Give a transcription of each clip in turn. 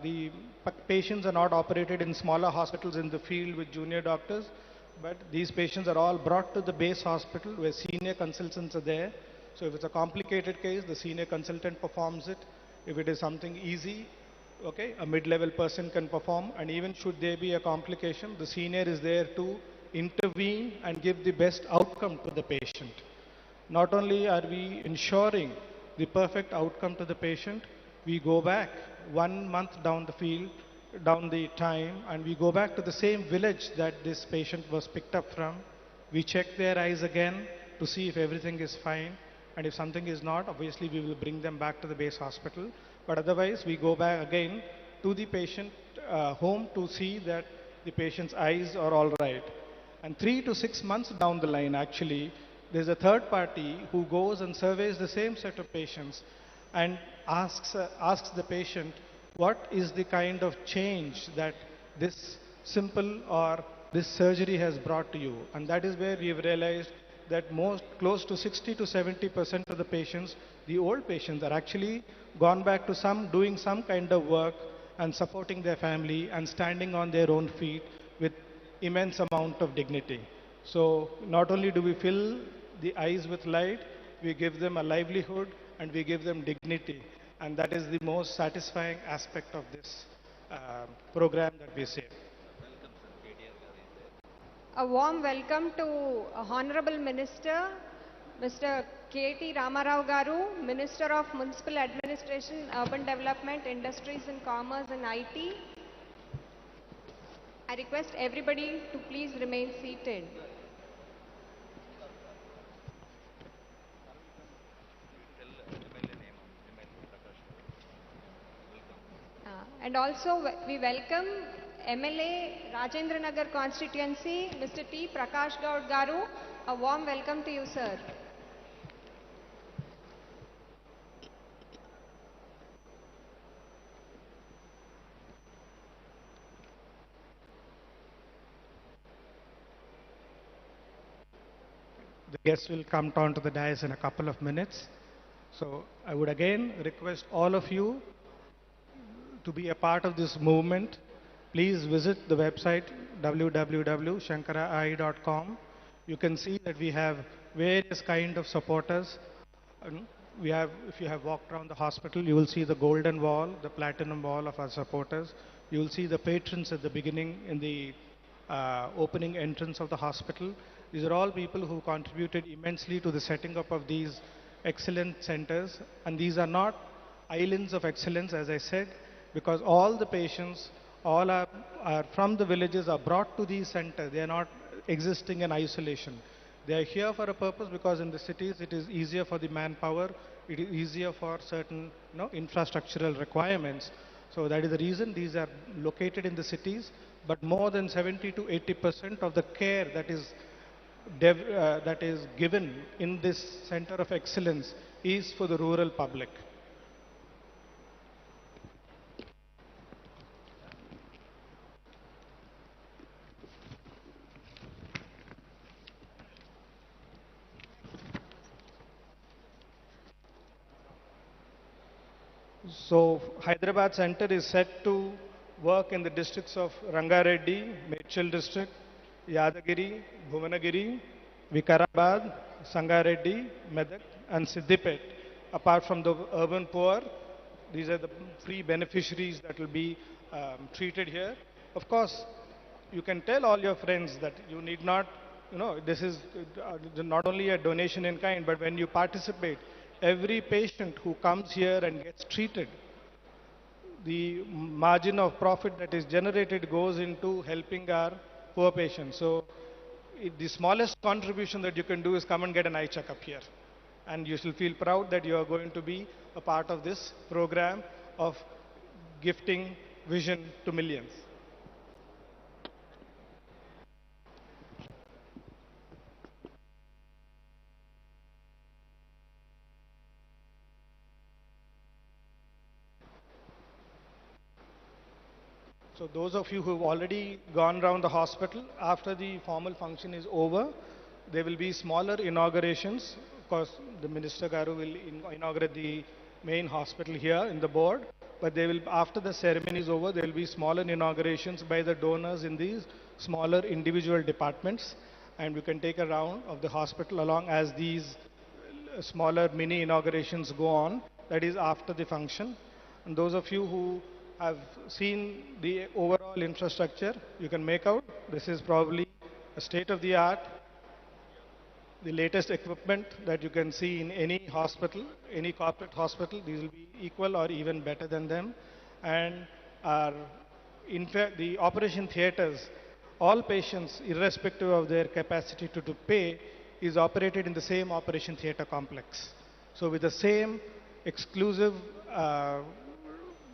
the patients are not operated in smaller hospitals in the field with junior doctors, but these patients are all brought to the base hospital where senior consultants are there. So if it's a complicated case, the senior consultant performs it. If it is something easy, okay, a mid-level person can perform, and even should there be a complication, the senior is there to intervene and give the best outcome to the patient. Not only are we ensuring the perfect outcome to the patient, we go back 1 month down the field, down the time, and we go back to the same village that this patient was picked up from. We check their eyes again to see if everything is fine, and if something is not, obviously we will bring them back to the base hospital. But otherwise, we go back again to the patient home to see that the patient's eyes are all right. And 3 to 6 months down the line, actually, there's a third party who goes and surveys the same set of patients and asks the patient what is the kind of change that this simple or this surgery has brought to you. And that is where we have realized that most close to 60 to 70% of the patients, the old patients, are actually gone back to doing some kind of work and supporting their family and standing on their own feet with immense amount of dignity. So not only do we fill the eyes with light, we give them a livelihood and we give them dignity. And that is the most satisfying aspect of this program that we say. A warm welcome to Honorable Minister, Mr. K.T. Ramarao Garu, Minister of Municipal Administration, Urban Development, Industries and Commerce and IT. I request everybody to please remain seated. And also we welcome MLA Rajendra Nagar constituency, Mr. T. Prakash Gaud Garu. A warm welcome to you, sir. The guests will come down to the dais in a couple of minutes. So I would again request all of you to be a part of this movement. Please visit the website www.shankarai.com. You can see that we have various kind of supporters. We have, if you have walked around the hospital, you will see the golden wall, the platinum wall of our supporters. You will see the patrons at the beginning in the opening entrance of the hospital. These are all people who contributed immensely to the setting up of these excellent centers. And these are not islands of excellence, as I said, because all the patients, all are from the villages, are brought to these centers. They are not existing in isolation. They are here for a purpose because in the cities it is easier for the manpower, it is easier for certain infrastructural requirements. So that is the reason these are located in the cities, but more than 70 to 80% of the care that is given in this center of excellence is for the rural public. So Hyderabad Center is set to work in the districts of Rangareddy, Medchal district, Yadagiri, Bhuvanagiri, Vikarabad, Sangareddy, Medak and Siddipet. Apart from the urban poor, these are the free beneficiaries that will be treated here. Of course, you can tell all your friends that you need not, this is not only a donation in kind, but when you participate, every patient who comes here and gets treated, the margin of profit that is generated goes into helping our poor patients. So the smallest contribution that you can do is come and get an eye checkup here. And you shall feel proud that you are going to be a part of this program of gifting vision to millions. So those of you who have already gone around the hospital, after the formal function is over, there will be smaller inaugurations. Of course, the Minister Garu will inaugurate the main hospital here in the board. but they will, after the ceremony is over, there will be smaller inaugurations by the donors in these smaller individual departments, and we can take a round of the hospital along as these smaller mini inaugurations go on, that is after the function. And those of you who have seen the overall infrastructure, you can make out this is probably a state of the art, the latest equipment that you can see in any hospital, any corporate hospital. These will be equal or even better than them. And our, in fact, the operation theaters, all patients, irrespective of their capacity to pay, is operated in the same operation theater complex. So with the same exclusive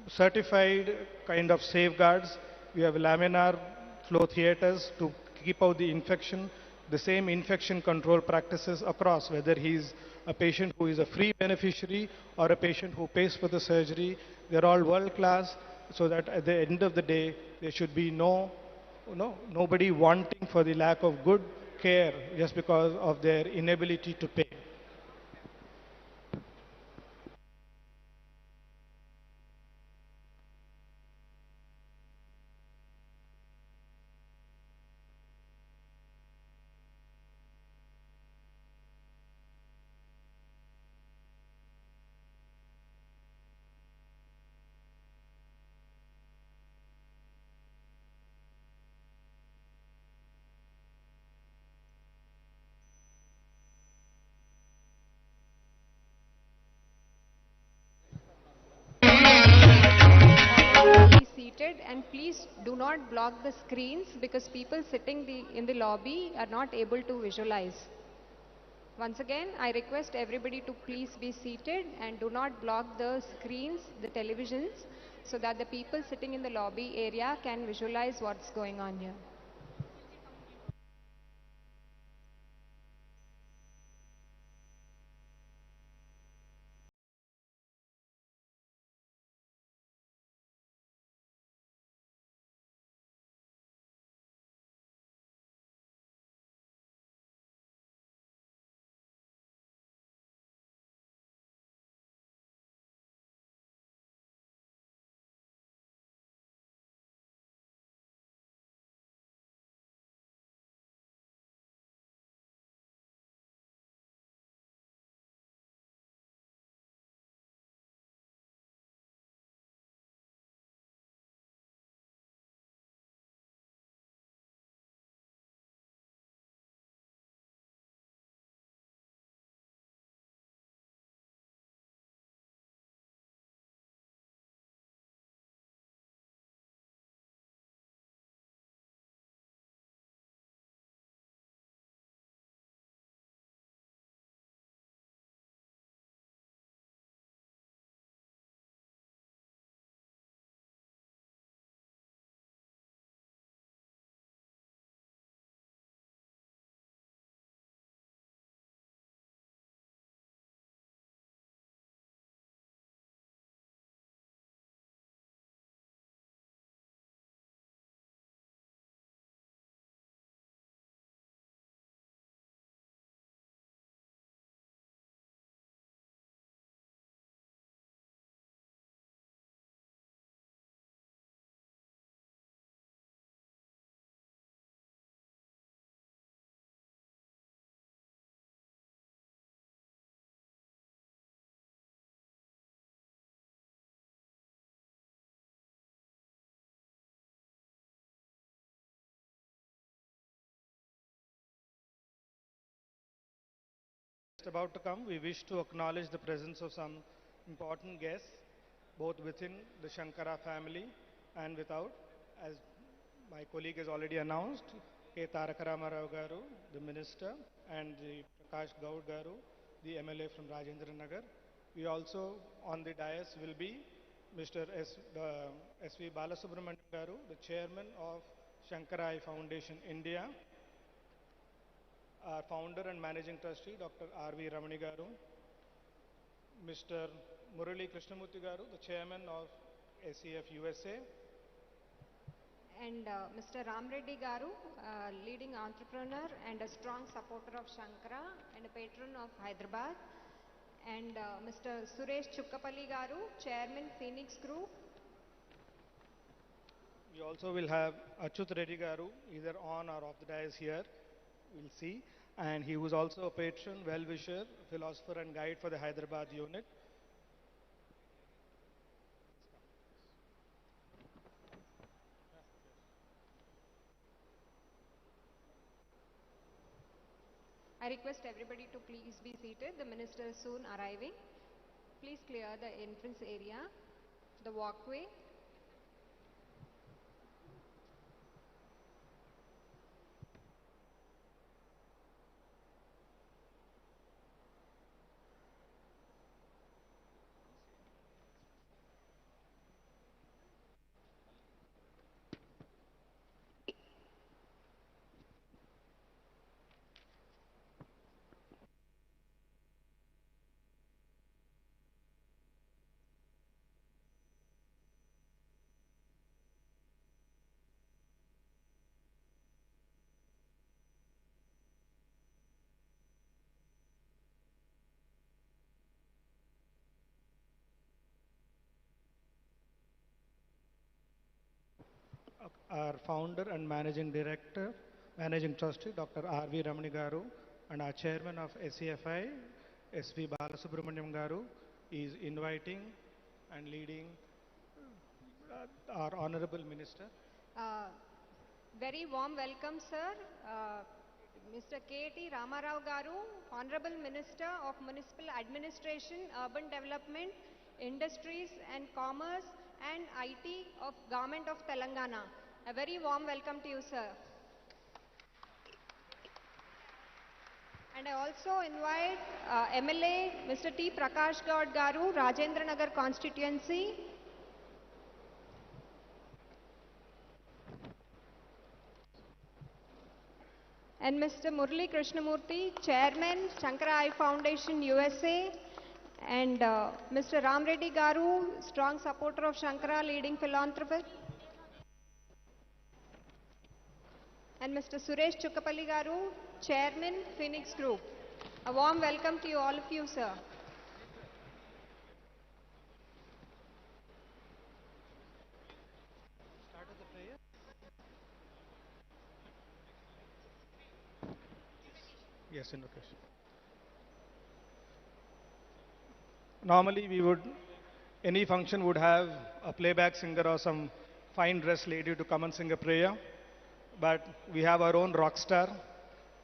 certified kind of safeguards, we have laminar flow theaters to keep out the infection, the same infection control practices across, whether he's a patient who is a free beneficiary or a patient who pays for the surgery. They're all world class, so that at the end of the day, there should be nobody wanting for the lack of good care just because of their inability to pay. Be seated, and please do not block the screens because people sitting in the lobby are not able to visualize. Once again, I request everybody to please be seated and do not block the screens, the televisions, so that the people sitting in the lobby area can visualize what's going on here. Just about to come, we wish to acknowledge the presence of some important guests, both within the Shankara family and without. As my colleague has already announced, K. Taraka Rama Rao Garu, the Minister, and the Prakash Gaud Garu, the MLA from Rajendra Nagar. We also, on the dais, will be Mr. S.V. Balasubramanian Garu, the Chairman of Shankara Eye Foundation India, our founder and managing trustee, Dr. R.V. Ramani Garu, Mr. Murali Krishnamurthy Garu, the chairman of SEF USA, And Mr. Ram Reddy Garu, leading entrepreneur and a strong supporter of Shankara and a patron of Hyderabad. and Mr. Suresh Chukkapalli Garu, Chairman, Phoenix Group. We also will have Achyut Reddy Garu, either on or off the dais here. We'll see. And he was also a patron, well-wisher, philosopher and guide for the Hyderabad unit. I request everybody to please be seated. The minister is soon arriving. Please clear the entrance area, the walkway. Our founder and managing trustee, Dr. R.V. Ramani Garu, and our chairman of SEFI, S.V. Balasubramaniam Garu, is inviting and leading our honorable minister. Very warm welcome, sir. Mr. K.T. Ramarao Garu, Honorable Minister of Municipal Administration, Urban Development, Industries and Commerce and IT of Government of Telangana. A very warm welcome to you, sir. And I also invite MLA Mr. T. Prakash Gaud Garu, Rajendra Nagar constituency. And Mr. Murali Krishnamurthy, Chairman, Shankara Eye Foundation, USA. And Mr. Ram Reddy Garu, strong supporter of Shankara, leading philanthropist. And Mr. Suresh Chukkapalli Garu, Chairman, Phoenix Group. A warm welcome to you, all of you, sir. Yes, invocation. Normally, any function would have a playback singer or some fine dressed lady to come and sing a prayer. But we have our own rock star,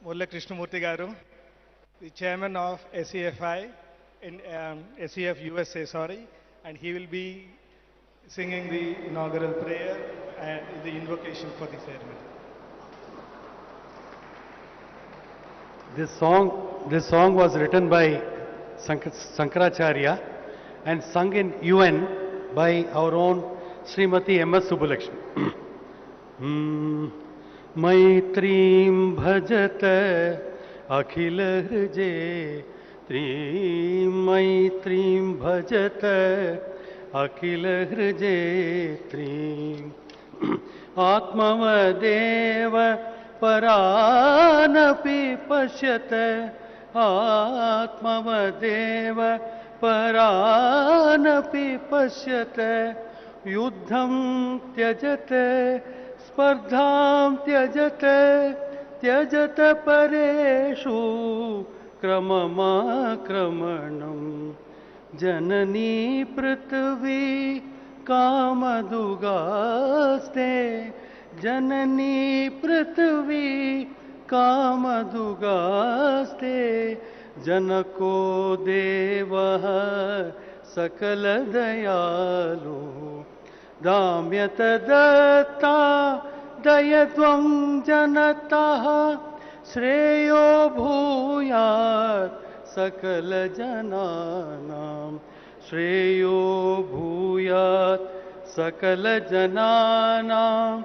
Murali Krishnamurthy Garu, the chairman of SEFI, SEF USA, sorry, and he will be singing the inaugural prayer and the invocation for the ceremony. This song was written by Sankaracharya and sung in UN by our own Srimati M.S. Subbulakshmi. Maitrim bhajat akhil hrijetrim, maitrim bhajat akhil hrijetrim, atmavadeva paranapi pashyat, atmavadeva paranapi pashyat, yuddham tyajate spardham tyajate, tyajate pareshu kramamakramanam, janani prithvi kamadugaste, janani prithvi kamadugaste, janako devaha sakala dayalu, damyata datta dayadvam janataha, shreyo bhuyat sakala jananam, shreyo bhuyat sakala jananam,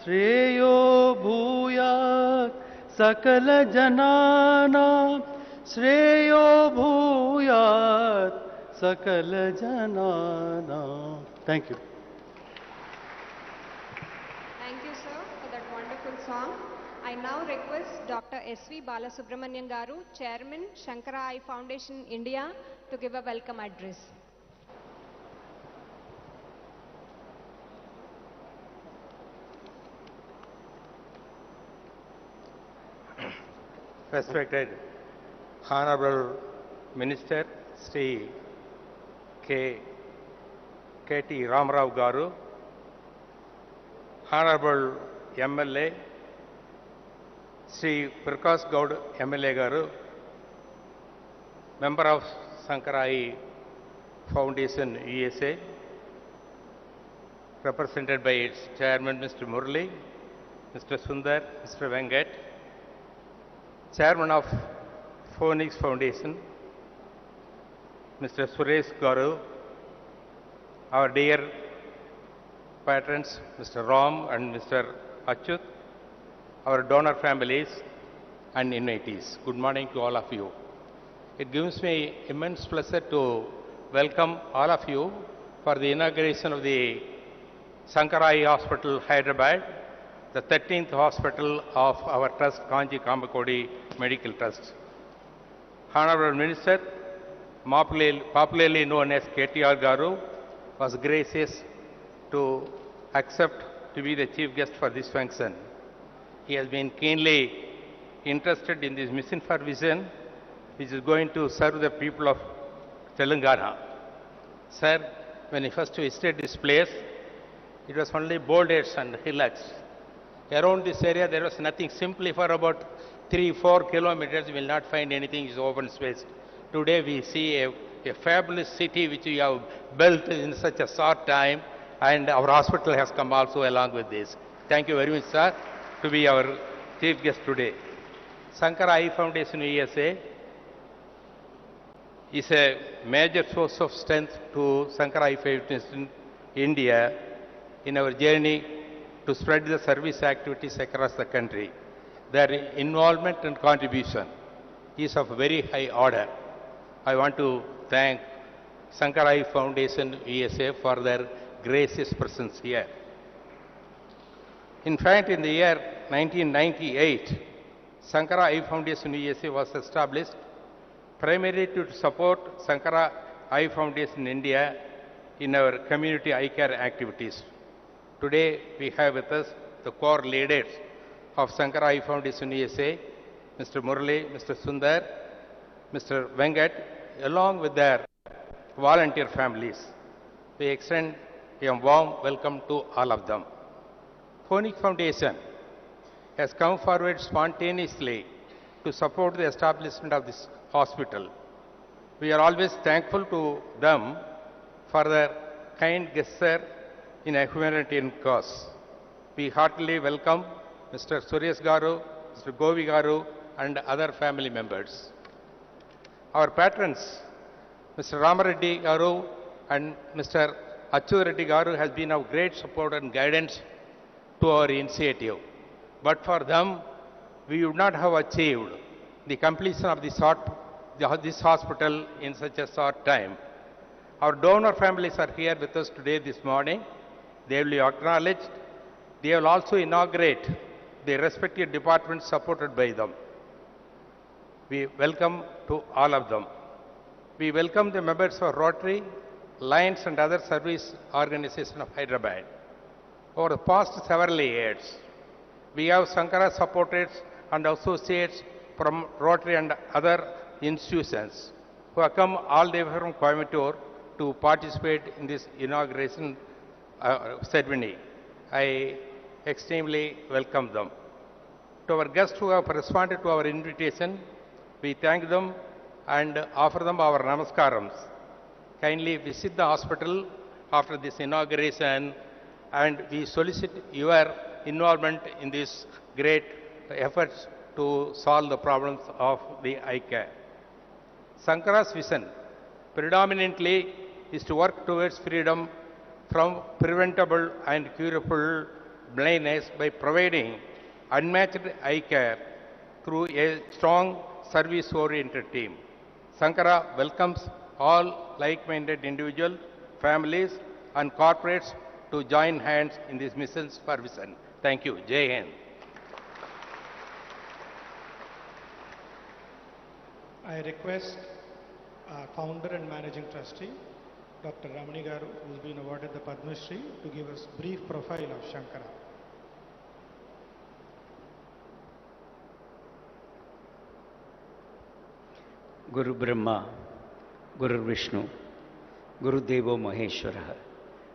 shreyo bhuyat sakala jananam, shreyo bhuyat sakala jananam. Thank you. Thank you, sir, for that wonderful song. I now request Dr. S.V. Balasubramanian Garu, Chairman, Shankara Eye Foundation, India, to give a welcome address. Respected Honorable Minister Sri K.T. Ramarao Garu, Honorable MLA Sri Prakash Gaud MLA Garu, Member of Sankara Foundation USA, represented by its Chairman Mr. Murali, Mr. Sundar, Mr. Venkat, Chairman of Phoenix Foundation, Mr. Suresh Garu, our dear patrons, Mr. Ram and Mr. Achyut, our donor families and invitees. Good morning to all of you. It gives me immense pleasure to welcome all of you for the inauguration of the Sankara Eye Hospital, Hyderabad, the 13th hospital of our trust, Kanji Kamakodi Medical Trust. Honorable Minister, popularly known as KTR Garu, was gracious to accept to be the chief guest for this function. He has been keenly interested in this mission for vision, which is going to serve the people of Telangana. Sir, when he first visited this place, it was only boulders and hillocks. Around this area, there was nothing. Simply for about 3-4 kilometers, you will not find anything. It's open space. Today, we see a fabulous city which we have built in such a short time, and our hospital has come also along with this. Thank you very much, sir, to be our chief guest today. Sankara Eye Foundation USA is a major source of strength to Sankara Eye Foundation India in our journey to spread the service activities across the country. Their involvement and contribution is of very high order. I want to thank Sankara Eye Foundation USA for their gracious presence here. In fact, in the year 1998, Sankara Eye Foundation USA was established primarily to support Sankara Eye Foundation India in our community eye care activities. Today, we have with us the core leaders of Sankara Eye Foundation USA, Mr. Murali, Mr. Sundar, Mr. Venkat, along with their volunteer families. We extend a warm welcome to all of them. Phoenix Foundation has come forward spontaneously to support the establishment of this hospital. We are always thankful to them for their kind gesture in a humanitarian cause. We heartily welcome Mr. Suresh Garu, Mr. Govi Garu, and other family members. Our patrons, Mr. Ramareddy Garu and Mr. Achyut Reddy Garu, has been of great support and guidance to our initiative. But for them, we would not have achieved the completion of this hospital in such a short time. Our donor families are here with us today this morning. They will be acknowledged. They will also inaugurate the respective departments supported by them. We welcome to all of them. We welcome the members of Rotary, Lions and other service organizations of Hyderabad. Over the past several years, we have Sankara supporters and associates from Rotary and other institutions who have come all the way from Coimbatore to participate in this inauguration ceremony. I extremely welcome them. To our guests who have responded to our invitation, we thank them and offer them our namaskarams. Kindly visit the hospital after this inauguration, and we solicit your involvement in these great efforts to solve the problems of the eye care. Sankara's vision predominantly is to work towards freedom from preventable and curable blindness by providing unmatched eye care through a strong service-oriented team. Sankara welcomes all like-minded individuals, families, and corporates to join hands in this mission for vision. Thank you. Jai Hind. I request our founder and managing trustee, Dr. Ramani Garu, who's been awarded the Padma Shri, to give us brief profile of Shankara. Guru Brahma, Guru Vishnu, Guru Devo Maheshwara,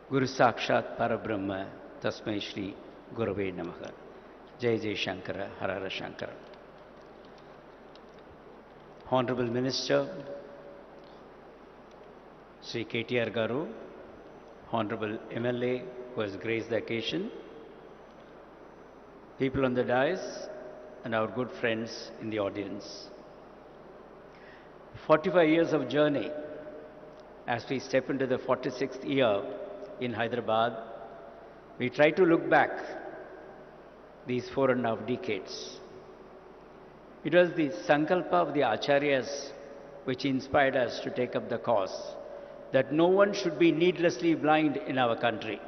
Guru Sakshat Parabrahma, Tasmai Shri Gurave Namaha. Jai Jai Shankara, Harara Shankara. Honorable Minister, Sri KTR Garu, Honorable MLA who has graced the occasion, people on the dais, and our good friends in the audience. 45 years of journey as we step into the 46th year in Hyderabad. We try to look back these 4.5 decades. It was the sankalpa of the acharyas which inspired us to take up the cause that no one should be needlessly blind in our country.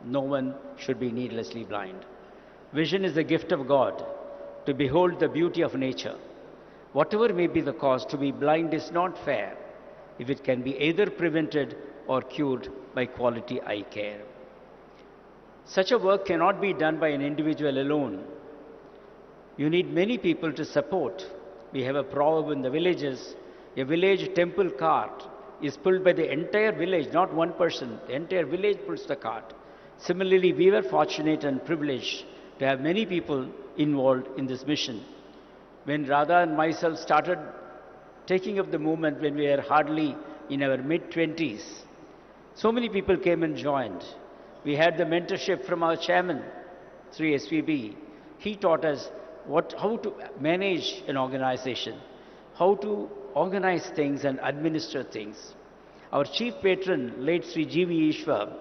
No one should be needlessly blind. Vision is a gift of God to behold the beauty of nature. Whatever may be the cause, to be blind is not fair if it can be either prevented or cured by quality eye care. Such a work cannot be done by an individual alone. You need many people to support. We have a proverb in the villages, a village temple cart is pulled by the entire village, not one person. The entire village pulls the cart. Similarly, we were fortunate and privileged to have many people involved in this mission. When Radha and myself started taking up the movement when we were hardly in our mid-20s, so many people came and joined. We had the mentorship from our chairman, Sri SVB. He taught us how to manage an organization, how to organize things and administer things. Our chief patron, late Sri G.V. Ishwar,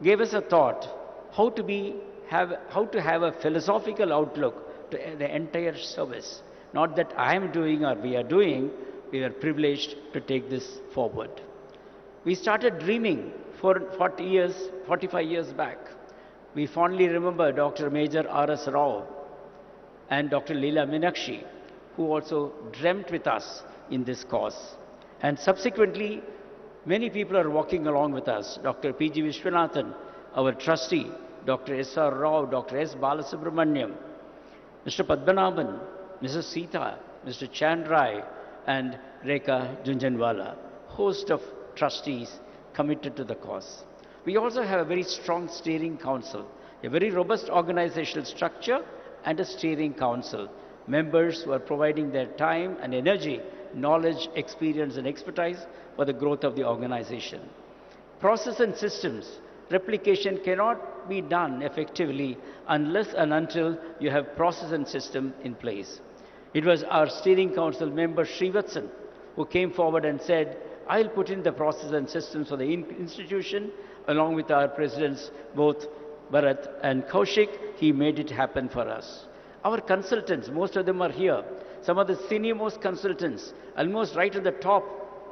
gave us a thought how to have a philosophical outlook to the entire service. Not that I am doing or we are doing, we are privileged to take this forward. We started dreaming for 45 years back. We fondly remember Dr. Major R.S. Rao and Dr. Leela Meenakshi, who also dreamt with us in this cause. And subsequently, many people are walking along with us. Dr. P.G. Vishwanathan, our trustee, Dr. S.R. Rao, Dr. S. Balasubramaniam, Mr. Padmanabhan, Mrs. Sita, Mr. Chandrai, and Rekha Junjanwala, host of trustees committed to the cause. We also have a very strong steering council, a very robust organizational structure, and a steering council. Members who are providing their time and energy, knowledge, experience, and expertise for the growth of the organization. Process and systems. Replication cannot be done effectively unless and until you have process and system in place. It was our steering council member Srivatsan who came forward and said, I'll put in the process and systems for the institution along with our presidents, both Bharat and Kaushik. He made it happen for us. Our consultants, most of them are here. Some of the senior most consultants, almost right at the top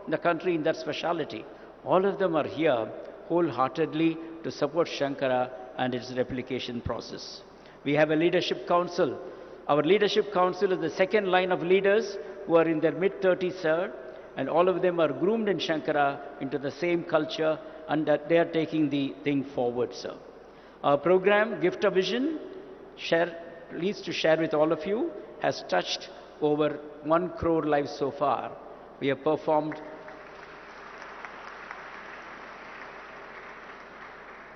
in the country in that specialty. All of them are here wholeheartedly to support Shankara and its replication process. We have a leadership council. Our leadership council is the second line of leaders who are in their mid-30s, sir, and all of them are groomed in Shankara into the same culture, and that they are taking the thing forward, sir. Our program, Gift of Vision, pleased to share with all of you, has touched over 1 crore lives so far. We have performed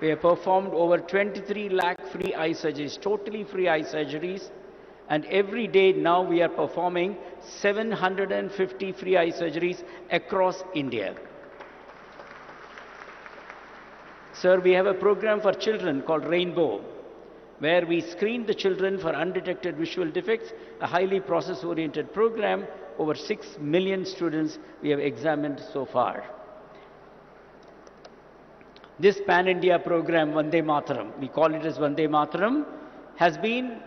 over 23 lakh free eye surgeries, totally free eye surgeries. And every day now we are performing 750 free eye surgeries across India. Sir, we have a program for children called Rainbow, where we screen the children for undetected visual defects, a highly process-oriented program. Over 6 million students we have examined so far. This Pan-India program, Vande Mataram, we call it as Vande Mataram, has been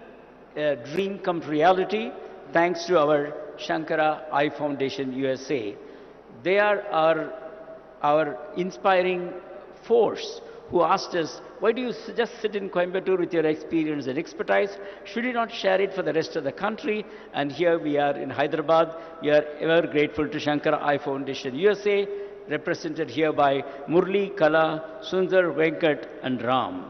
a dream come to reality thanks to our Shankara Eye Foundation USA. They are our inspiring force who asked us, Why do you just sit in Coimbatore with your experience and expertise? Should you not share it for the rest of the country? And here we are in Hyderabad. We are ever grateful to Shankara Eye Foundation USA, represented here by Murli, Kala, Sundar, Venkat, and Ram.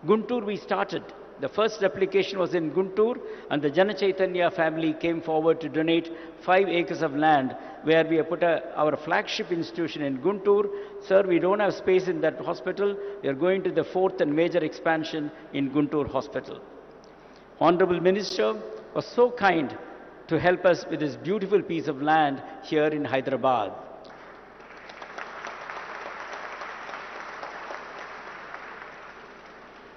Guntur we started. The first application was in Guntur, and the Jana Chaitanya family came forward to donate 5 acres of land where we have put our flagship institution in Guntur. Sir, we don't have space in that hospital. We are going to the 4th and major expansion in Guntur Hospital. Honorable Minister was so kind to help us with this beautiful piece of land here in Hyderabad.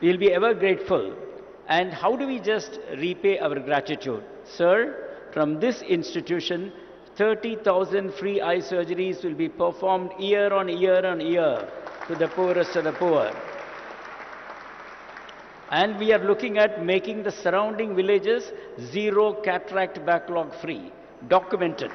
We will be ever grateful. And how do we just repay our gratitude? Sir, from this institution, 30,000 free eye surgeries will be performed year on year on year to the poorest of the poor. And we are looking at making the surrounding villages zero cataract backlog free, documented.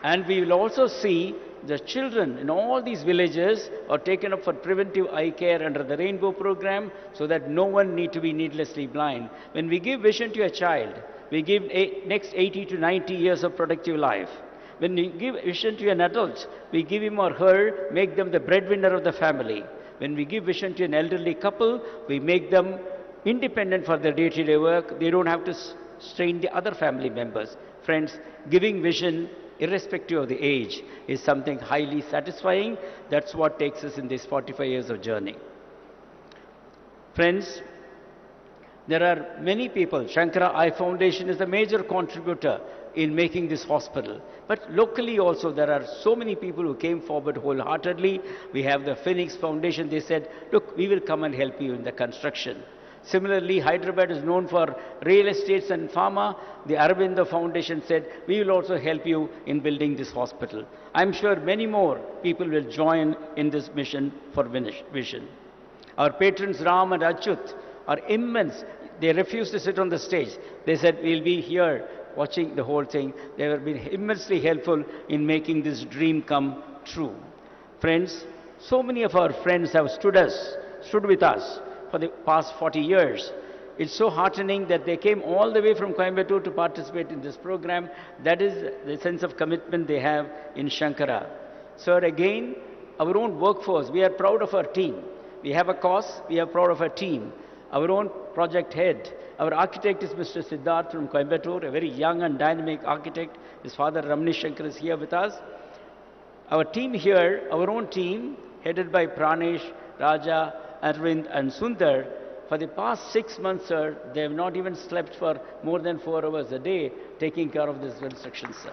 And we will also see the children in all these villages are taken up for preventive eye care under the Rainbow program so that no one need to be needlessly blind. When we give vision to a child, we give next 80 to 90 years of productive life. When we give vision to an adult, we give him or her, make them the breadwinner of the family. When we give vision to an elderly couple, we make them independent for their day-to-day work. They don't have to strain the other family members. Friends, giving vision irrespective of the age, is something highly satisfying. That's what takes us in this 45 years of journey. Friends, there are many people. Shankara Eye Foundation is the major contributor in making this hospital. But locally also, there are so many people who came forward wholeheartedly. We have the Phoenix Foundation. They said, look, we will come and help you in the construction. Similarly, Hyderabad is known for real estates and pharma. The Aurobindo Foundation said, we will also help you in building this hospital. I'm sure many more people will join in this mission for vision. Our patrons Ram and Achyut are immense. They refused to sit on the stage. They said, we'll be here watching the whole thing. They have been immensely helpful in making this dream come true. Friends, so many of our friends have stood with us for the past 40 years. It's so heartening that they came all the way from Coimbatore to participate in this program. That is the sense of commitment they have in Shankara. Sir, again, our own workforce, we are proud of our team. We have a cause, we are proud of our team. Our own project head, our architect is Mr. Siddharth from Coimbatore, a very young and dynamic architect. His father Ramani Shankar is here with us. Our team here, our own team, headed by Pranesh, Raja, Arvind and Sundar, for the past 6 months, sir, they have not even slept for more than 4 hours a day taking care of this construction, sir.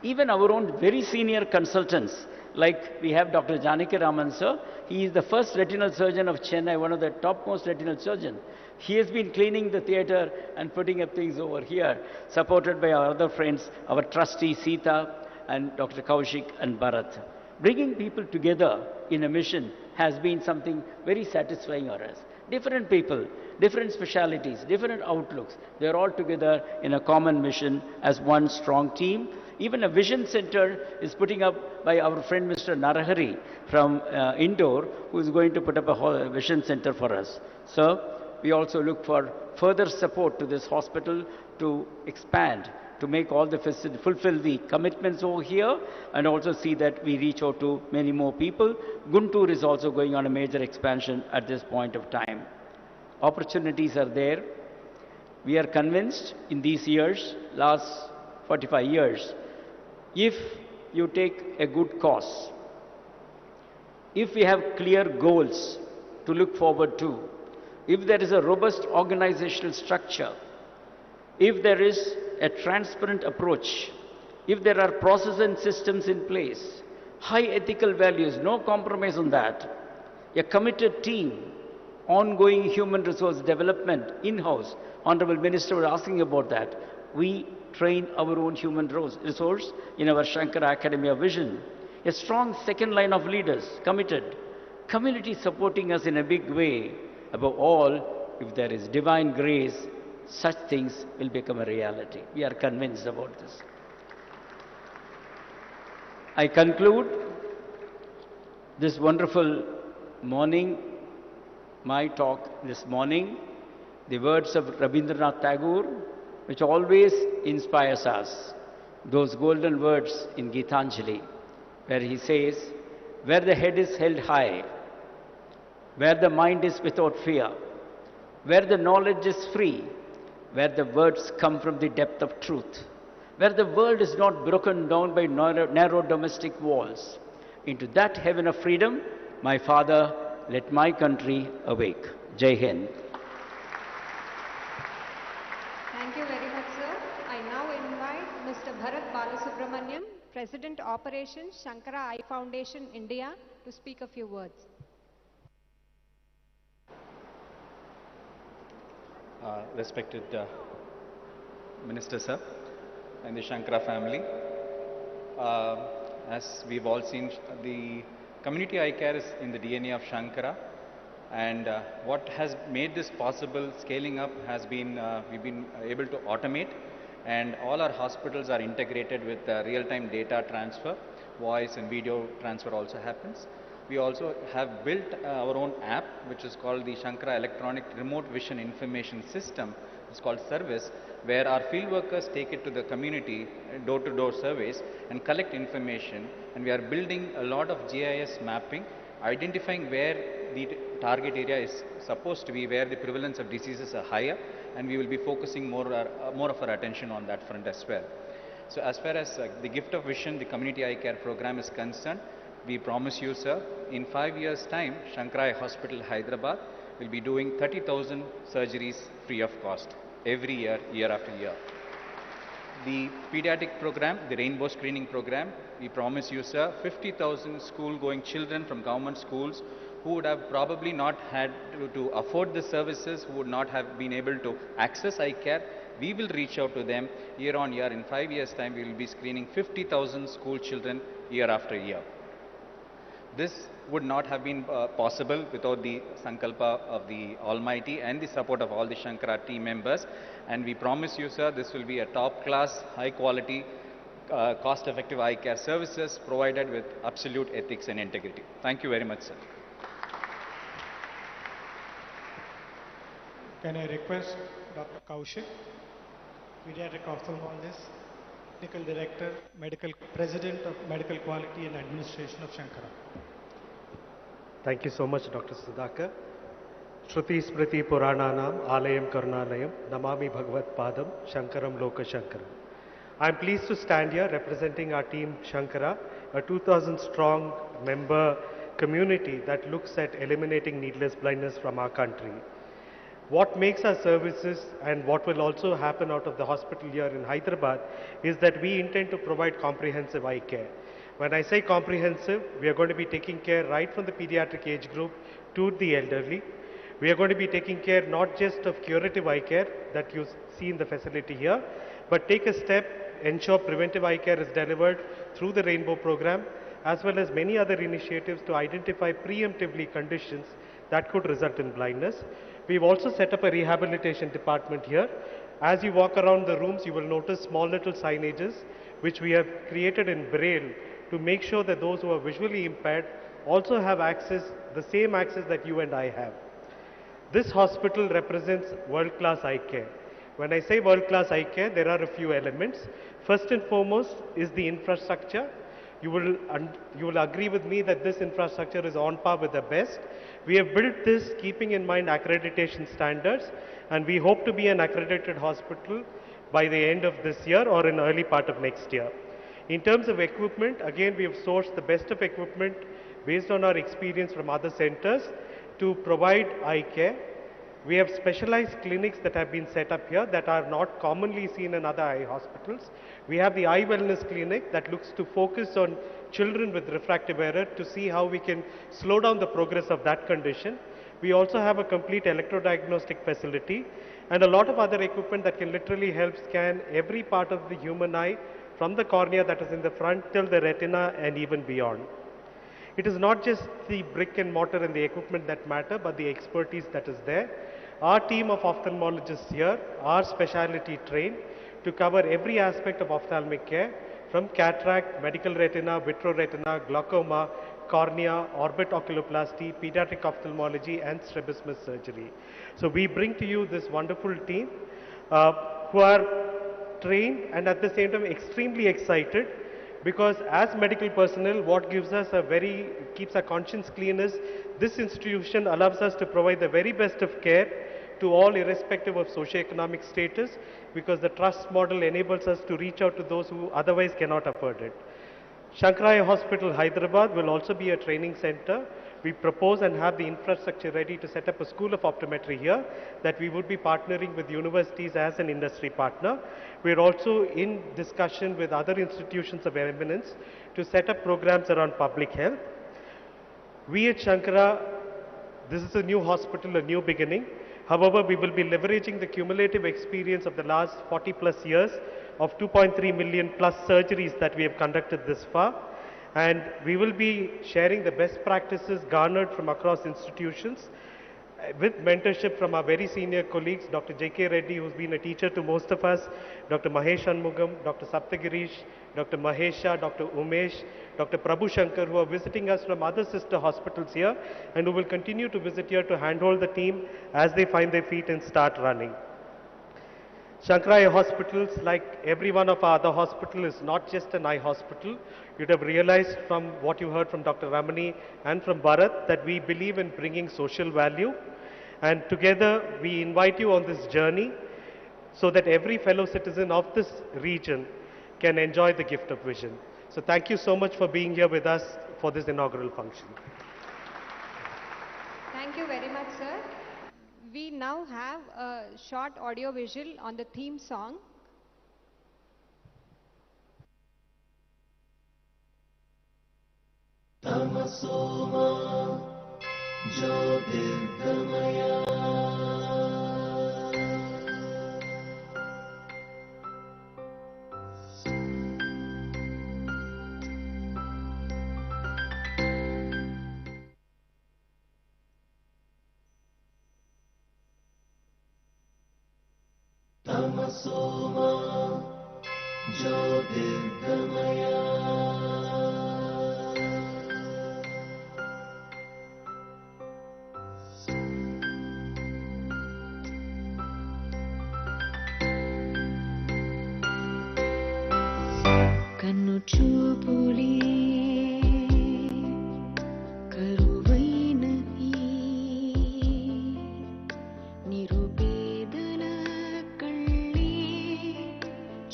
Even our own very senior consultants, like we have Dr. Janaki Raman, sir. He is the first retinal surgeon of Chennai, one of the topmost retinal surgeons. He has been cleaning the theatre and putting up things over here, supported by our other friends, our trustee Sita and Dr. Kaushik and Bharat. Bringing people together in a mission has been something very satisfying for us. Different people, different specialities, different outlooks, they're all together in a common mission as one strong team. Even a vision center is putting up by our friend Mr. Narahari from Indore, who is going to put up a vision center for us. So we also look for further support to this hospital to expand, to make all the facilities, fulfill the commitments over here, and also see that we reach out to many more people. Guntur is also going on a major expansion at this point of time. Opportunities are there. We are convinced in these years, last 45 years, if you take a good cause, if we have clear goals to look forward to, if there is a robust organizational structure, if there is a transparent approach, if there are processes and systems in place, high ethical values, no compromise on that, a committed team, ongoing human resource development in-house. Honorable Minister was asking about that. We train our own human resource in our Shankara Academy of Vision. A strong second line of leaders, committed. Community supporting us in a big way. Above all, if there is divine grace, such things will become a reality. We are convinced about this. I conclude This wonderful morning, my talk this morning, the words of Rabindranath Tagore, which always inspires us, those golden words in Gitanjali, where he says, where the head is held high, where the mind is without fear, where the knowledge is free, where the words come from the depth of truth, where the world is not broken down by narrow domestic walls, into that heaven of freedom, my Father, let my country awake. Jai Hind. Thank you very much, sir. I now invite Mr. Bharat Balasubramaniam, President Operations, Shankara Eye Foundation, India, to speak a few words. Respected Minister Sir and the Shankara family, as we've all seen, the community eye care is in the DNA of Shankara, and what has made this possible scaling up has been we've been able to automate, and all our hospitals are integrated with real-time data transfer, voice and video transfer also happens. We also have built our own app, which is called the Shankara Electronic Remote Vision Information System. It's called Service, where our field workers take it to the community, door-to-door surveys, and collect information. And we are building a lot of GIS mapping, identifying where the target area is supposed to be, where the prevalence of diseases are higher, and we will be focusing more of our attention on that front as well. So as far as the Gift of Vision, the community eye care program is concerned, we promise you, sir, in 5 years' time, Shankara Eye Hospital, Hyderabad, will be doing 30,000 surgeries free of cost every year, year after year. The pediatric program, the Rainbow Screening program, we promise you, sir, 50,000 school-going children from government schools who would have probably not had to afford the services, who would not have been able to access eye care. We will reach out to them year on year. In 5 years' time, we will be screening 50,000 school children year after year. This would not have been possible without the Sankalpa of the Almighty and the support of all the Shankara team members. And we promise you, sir, this will be a top-class, high-quality, cost-effective eye care services provided with absolute ethics and integrity. Thank you very much, sir. Can I request Dr. Kaushik, Pediatric Ophthalmologist, Technical Director, President of Medical Quality and Administration of Shankara. Thank you so much, Dr. Sudhakar. Shruti Smriti Purananam Alayam Karunalayam Namami Bhagavat Padam Shankaram Loka Shankaram. I am pleased to stand here representing our team Shankara, a 2,000 strong member community that looks at eliminating needless blindness from our country. What makes our services and what will also happen out of the hospital here in Hyderabad is that we intend to provide comprehensive eye care. When I say comprehensive, we are going to be taking care right from the pediatric age group to the elderly. We are going to be taking care not just of curative eye care that you see in the facility here, but take a step, ensure preventive eye care is delivered through the Rainbow program, as well as many other initiatives to identify preemptively conditions that could result in blindness. We've also set up a rehabilitation department here. As you walk around the rooms, you will notice small little signages which we have created in Braille to make sure that those who are visually impaired also have access, the same access that you and I have. This hospital represents world-class eye care. When I say world-class eye care, there are a few elements. First and foremost is the infrastructure. You will agree with me that this infrastructure is on par with the best. We have built this keeping in mind accreditation standards, and we hope to be an accredited hospital by the end of this year or in early part of next year. In terms of equipment, again, we have sourced the best of equipment based on our experience from other centers to provide eye care. We have specialized clinics that have been set up here that are not commonly seen in other eye hospitals. We have the Eye Wellness Clinic that looks to focus on children with refractive error to see how we can slow down the progress of that condition. We also have a complete electrodiagnostic facility and a lot of other equipment that can literally help scan every part of the human eye from the cornea that is in the front till the retina and even beyond. It is not just the brick and mortar and the equipment that matter, but the expertise that is there. Our team of ophthalmologists here are specialty trained to cover every aspect of ophthalmic care, from cataract, medical retina, vitreoretina, glaucoma, cornea, orbit oculoplasty, pediatric ophthalmology, and strabismus surgery. So we bring to you this wonderful team who are trained and at the same time extremely excited, because as medical personnel, what gives us keeps our conscience clean is this institution allows us to provide the very best of care to all irrespective of socioeconomic status, because the trust model enables us to reach out to those who otherwise cannot afford it. Shankara Eye Hospital, Hyderabad will also be a training center. We propose and have the infrastructure ready to set up a school of optometry here that we would be partnering with universities as an industry partner. We are also in discussion with other institutions of eminence to set up programs around public health. We at Shankara, this is a new hospital, a new beginning. However, we will be leveraging the cumulative experience of the last 40 plus years of 2.3 million plus surgeries that we have conducted this far. And we will be sharing the best practices garnered from across institutions with mentorship from our very senior colleagues, Dr. J.K. Reddy, who's been a teacher to most of us, Dr. Mahesh Anmugam, Dr. Saptagirish, Dr. Mahesha, Dr. Umesh, Dr. Prabhu Shankar, who are visiting us from other sister hospitals here and who will continue to visit here to handhold the team as they find their feet and start running. Shankara Eye Hospitals, like every one of our other hospitals, is not just an eye hospital. You'd have realized from what you heard from Dr. Ramani and from Bharat that we believe in bringing social value. And together we invite you on this journey so that every fellow citizen of this region can enjoy the gift of vision. So thank you so much for being here with us for this inaugural function. Thank you very much, sir. We now have a short audio visual on the theme song. Tamasoma Jyotirgamaya Tamasoma Jyotirgamaya కన్ను చూపులే కరువైనవి నిరుపేదల కళ్ళే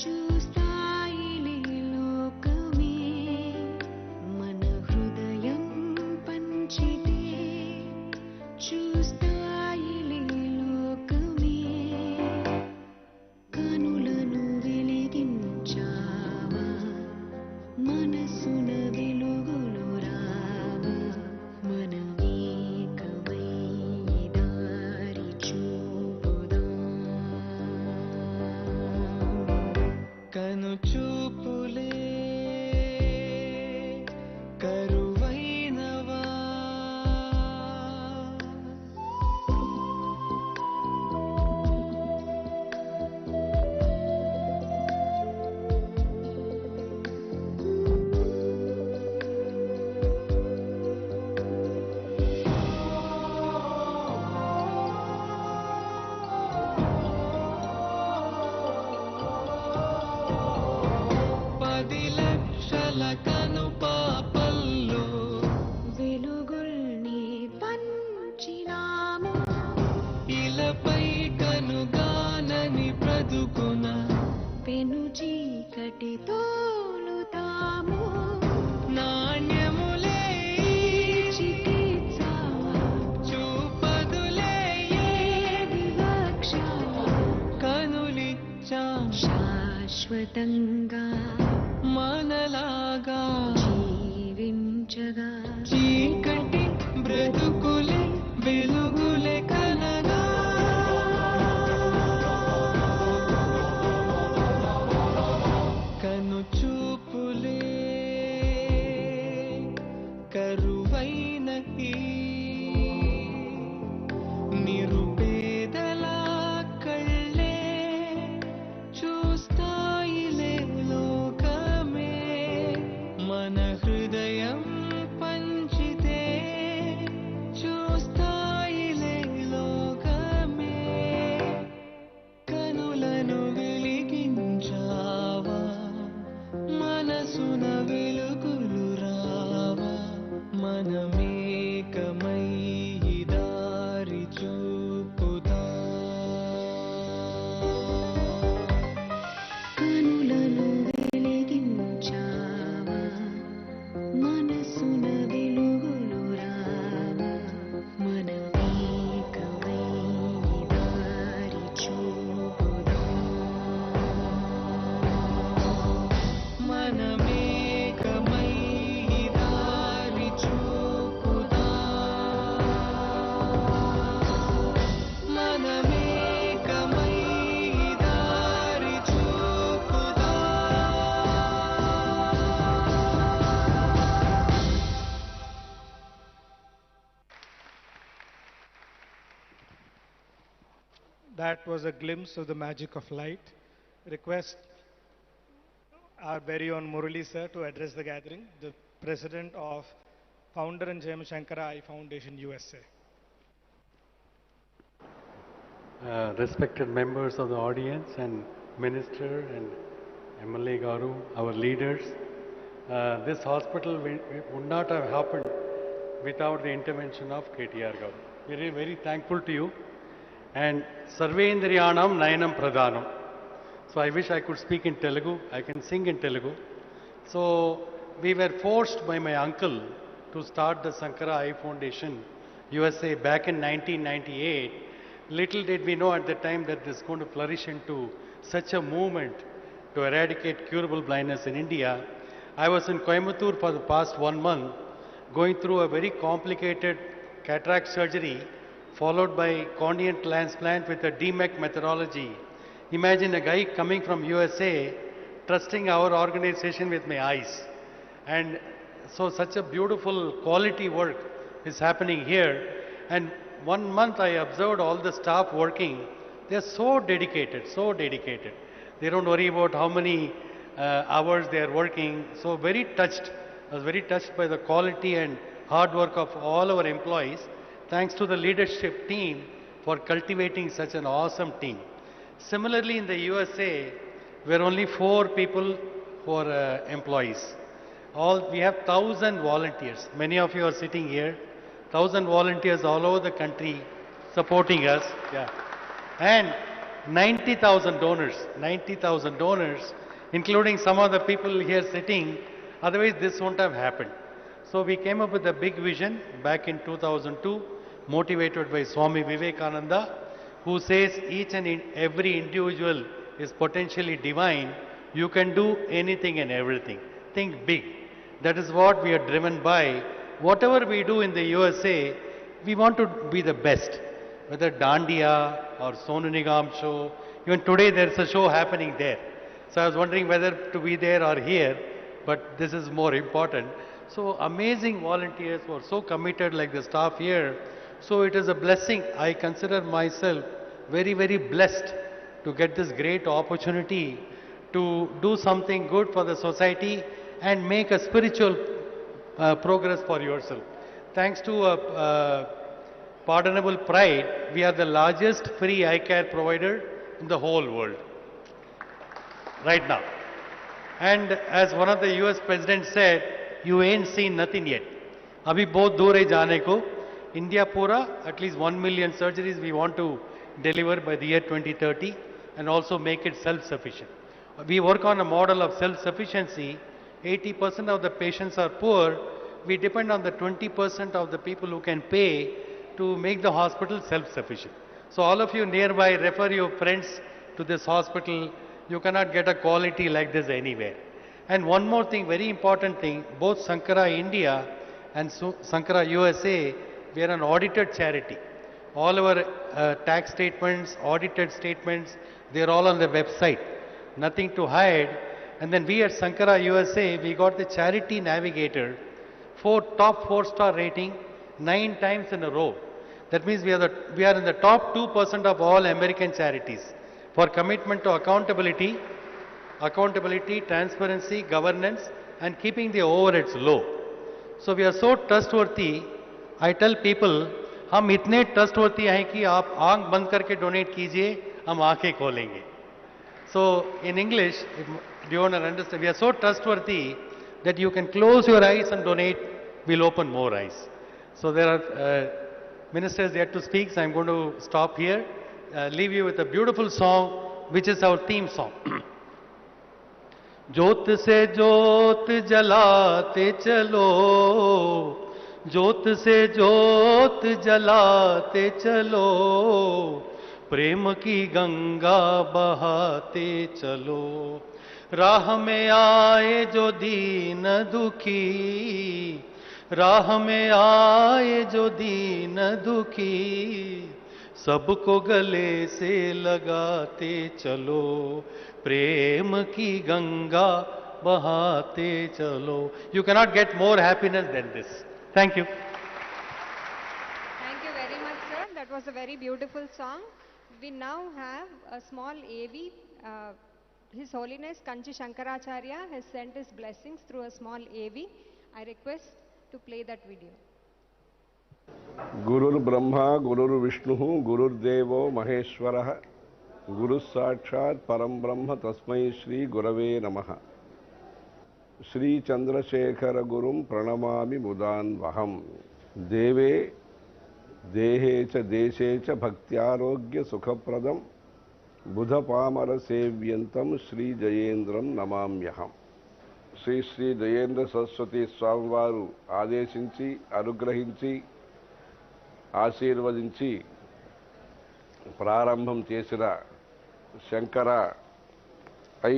చూస్తాయిలే లోకమే మన హృదయం పంచితే చూస్తాయిలే లోకమే కనులను వెలిగించావా మనసున వెలుగులు రావా మనమేకమై దారి చూపుదాం కను చూపులే కరువైనవా పది లక్షల కను పాపల్లో వెలుగుల్ని పంచినాము ఇలపై కనుగానని బ్రతుకున పెను చీకటి తోలుతాము నాణ్యములే చికిత్స చూపదులే ఏది లక్ష్య కనులిచ్చాం శాశ్వతంగా మనలాగా జీవించగా చీకటి బ్రతుకులే వెలుగులే కలగా కను చూపులే కరువైనవి నిరుపేదల కళ్ళే చూస్తాయిలే లోకమే మన హృదయం పంచ మనమేకమై ఈ దారి చూపుదాం. కనులను వెలిగించావా, మనసున వెలుగులు రావా, మనమేకమై ఈ దారి చూపుదాం. మనమేకమై ఈ దారి చూపుదాం. మనమేకమై ఈ దారి చూపుదాం. That was a glimpse of the magic of light. Request our very own Murali sir to address the gathering, the president of Founder and Jayam Shankara Eye Foundation, USA. Respected members of the audience and minister and MLA Garu, our leaders, this hospital would not have happened without the intervention of KTR Garu. Very, very thankful to you. And Sarvendriyanam Nayanam Pradhanam. So I wish I could speak in Telugu. I can sing in Telugu. So we were forced by my uncle to start the Sankara Eye Foundation USA back in 1998. Little did we know at the time that this is going to flourish into such a movement to eradicate curable blindness in India. I was in Coimbatore for the past 1 month, going through a very complicated cataract surgery, followed by corneal transplant with a DMEC methodology. Imagine a guy coming from USA, trusting our organization with my eyes. And so such a beautiful quality work is happening here. And 1 month I observed all the staff working. They are so dedicated, so dedicated. They don't worry about how many hours they are working. So very touched. I was very touched by the quality and hard work of all our employees. Thanks to the leadership team for cultivating such an awesome team. Similarly, in the USA, we're only 4 people who are employees. We have 1,000 volunteers. Many of you are sitting here. 1,000 volunteers all over the country supporting us. Yeah. And 90,000 donors. 90,000 donors, including some of the people here sitting. Otherwise, this won't have happened. So we came up with a big vision back in 2002, motivated by Swami Vivekananda, who says each and every individual is potentially divine. You can do anything and everything. Think big. That is what we are driven by. Whatever we do in the USA, we want to be the best. Whether Dandiya or Sonu Nigam show, even today there's a show happening there. So I was wondering whether to be there or here, but this is more important. So amazing volunteers who are so committed like the staff here. So it is a blessing. I consider myself very, very blessed to get this great opportunity to do something good for the society and make a spiritual progress for yourself. Thanks to Pardonable Pride, we are the largest free eye care provider in the whole world right now. And as one of the US presidents said, you ain't seen nothing yet. Abhi bahut dur hai jaane ko. India pura, at least 1 million surgeries we want to deliver by the year 2030 and also make it self-sufficient. We work on a model of self-sufficiency. 80% of the patients are poor. We depend on the 20% of the people who can pay to make the hospital self-sufficient. So all of you nearby, refer your friends to this hospital. You cannot get a quality like this anywhere. And one more thing, very important thing, both Sankara India and Sankara USA, we are an audited charity. All our tax statements, audited statements, they are all on the website. Nothing to hide. And then we at Sankara USA, we got the Charity Navigator, top 4-star rating, 9 times in a row. That means we are in the top 2% of all American charities for commitment to accountability, transparency, governance, and keeping the overheads low. So we are so trustworthy. I tell people, हम इतने trustworthy हैं कि आप आंख बंद करके donate कीजिए, हम आंखें खोलेंगे. So in English, if you want to understand, we are so trustworthy that you can close your eyes and donate, we'll open more eyes. So there are ministers yet to speak, so I'm going to stop here, leave you with a beautiful song, which is our theme song. ज्योत से ज्योत जलाते चलो, ज्योत से ज्योत जलाते चलो, प्रेम की गंगा बहाते चलो। राह में आए जो दीन दुखी, राह में आए जो दीन दुखी, सबको गले से लगाते चलो, प्रेम की गंगा बहाते चलो। You cannot get more happiness than this. Thank you. Thank you very much, sir. That was a very beautiful song. We now have a small AV. His Holiness Kanchi Shankaracharya has sent his blessings through a small AV. I request to play that video. गुरुर् Brahma गुरुर् विष्णुः गुरुर्देवो महेश्वरः गुरुः साक्षात् परं ब्रह्म तस्मै श्री गुरवे नमः। श्री चंद्रशेखर गुरुं प्रणमामि मुदान्वहं। देवे देहे च देशे च भक्त्यारोग्य सुखप्रदं बुधपामर सेव्यन्तं श्री जयेन्द्रं नमाम्यहं। శ్రీ శ్రీ జయేంద్ర సరస్వతి స్వామివారు ఆదేశించి అనుగ్రహించి ఆశీర్వదించి ప్రారంభం చేసిన Shankara I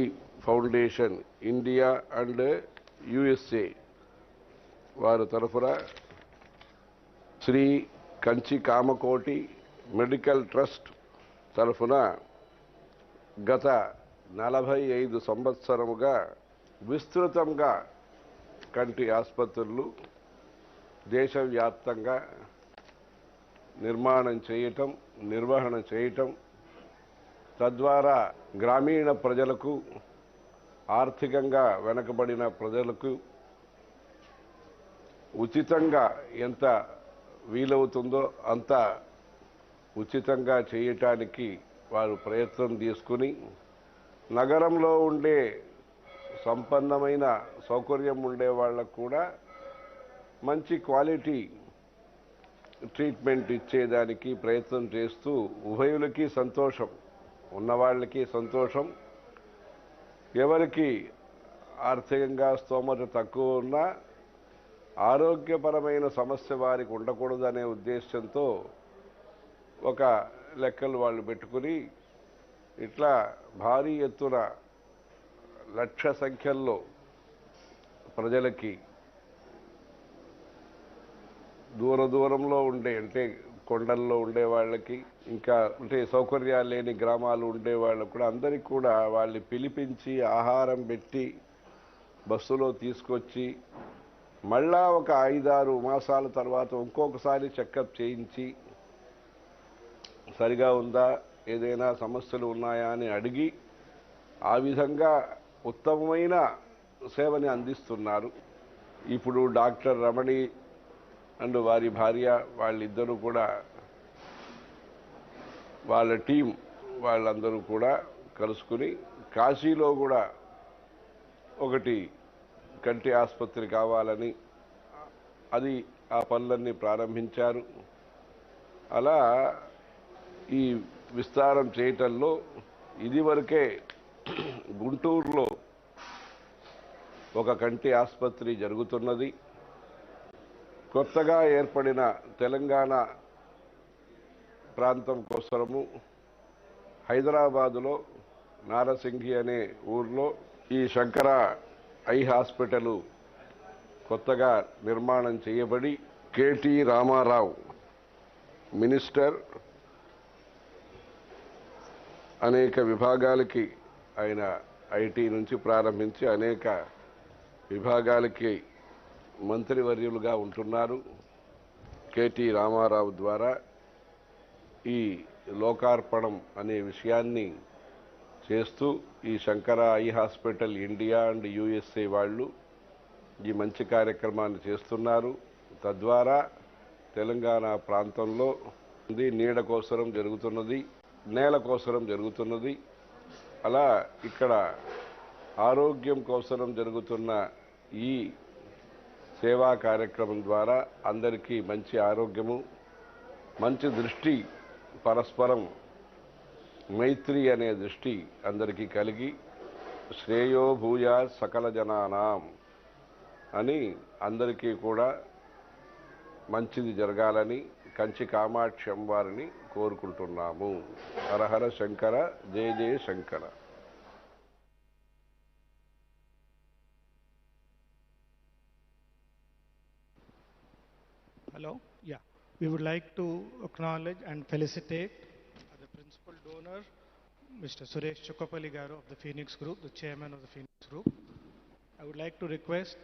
foundation India and USA వారి తరఫున శ్రీ కంచి కామకోటి మెడికల్ ట్రస్ట్ తరఫున గత 45 సంవత్సరముగా విస్తృతంగా కంటి ఆసుపత్రులు దేశవ్యాప్తంగా నిర్మాణం చేయటం, నిర్వహణ చేయటం, తద్వారా గ్రామీణ ప్రజలకు, ఆర్థికంగా వెనుకబడిన ప్రజలకు ఉచితంగా ఎంత వీలవుతుందో అంత ఉచితంగా చేయటానికి వారు ప్రయత్నం తీసుకుని నగరంలో ఉండే సంపన్నమైన సౌకర్యం ఉండే వాళ్ళకు కూడా మంచి క్వాలిటీ ట్రీట్మెంట్ ఇచ్చేదానికి ప్రయత్నం చేస్తూ ఉభయులకి సంతోషం, ఉన్నవాళ్ళకి సంతోషం, ఎవరికి ఆర్థికంగా స్తోమత తక్కువ ఉన్నా ఆరోగ్యపరమైన సమస్య వారికి ఉండకూడదనే ఉద్దేశంతో ఒక లెక్కలు వాళ్ళు పెట్టుకుని ఇట్లా భారీ ఎత్తున లక్ష సంఖ్యల్లో ప్రజలకి దూరంలో ఉండే అంటే కొండల్లో ఉండే వాళ్ళకి ఇంకా అంటే సౌకర్యాలు లేని గ్రామాలు ఉండే వాళ్ళకు కూడా అందరికీ కూడా వాళ్ళని పిలిపించి ఆహారం పెట్టి బస్సులో తీసుకొచ్చి మళ్ళా ఒక 5-6 మాసాల తర్వాత ఇంకొకసారి చెకప్ చేయించి సరిగా ఉందా, ఏదైనా సమస్యలు ఉన్నాయా అని అడిగి ఆ విధంగా ఉత్తమమైన సేవని అందిస్తున్నారు. ఇప్పుడు డాక్టర్ రమణి అండ్ వారి భార్య వాళ్ళిద్దరూ కూడా వాళ్ళ టీం వాళ్ళందరూ కూడా కలుసుకుని కాశీలో కూడా ఒకటి కంటి ఆసుపత్రి కావాలని అది ఆ పనులన్నీ ప్రారంభించారు. అలా ఈ విస్తారం చేయటంలో ఇదివరకే గుంటూరులో ఒక కంటి ఆసుపత్రి జరుగుతున్నది. కొత్తగా ఏర్పడిన తెలంగాణ ప్రాంతం కోసము హైదరాబాదులో నారసింగి అనే ఊర్లో ఈ శంకర ఐ హాస్పిటల్ కొత్తగా నిర్మాణం చేయబడి కేటీ రామారావు మినిస్టర్ అనేక విభాగాలకి ఆయన ఐటీ నుంచి ప్రారంభించి అనేక విభాగాలకి మంత్రివర్యులుగా ఉంటున్నారు. కేటీ రామారావు ద్వారా ఈ లోకార్పణం అనే విషయాన్ని చేస్తూ ఈ Shankara eye hospital India and USA వాళ్ళు ఈ మంచి కార్యక్రమాన్ని చేస్తున్నారు. తద్వారా తెలంగాణ ప్రాంతంలో నీడ కోసరం జరుగుతున్నది, నేల కోసరం జరుగుతున్నది. అలా ఇక్కడ ఆరోగ్యం కోసరం జరుగుతున్న ఈ సేవా కార్యక్రమం ద్వారా అందరికీ మంచి ఆరోగ్యము, మంచి దృష్టి, పరస్పరం మైత్రి అనే దృష్టి అందరికీ కలిగి శ్రేయో భూయా సకల జనానాం అని అందరికీ కూడా మంచిది జరగాలని కంచి కామాక్షి అమ్మవారిని కోరుకుంటున్నాము. హరహర శంకర, జయ జయ Shankara. Hello. Yeah. We would like to acknowledge and felicitate the principal donor, Mr. Suresh Chukkapalli Garu of the Phoenix Group, the chairman of the Phoenix Group. I would like to request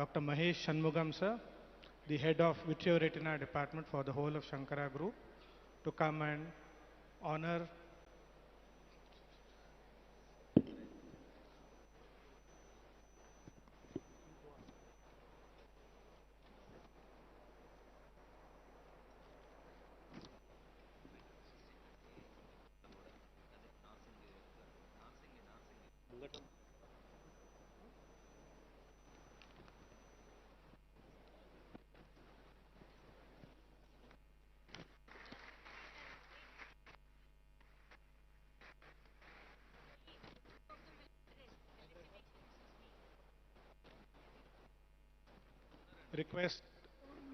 Dr. Mahesh Shanmugam sir, the head of Vitreoretina department for the whole of Shankara Group, to come and honor request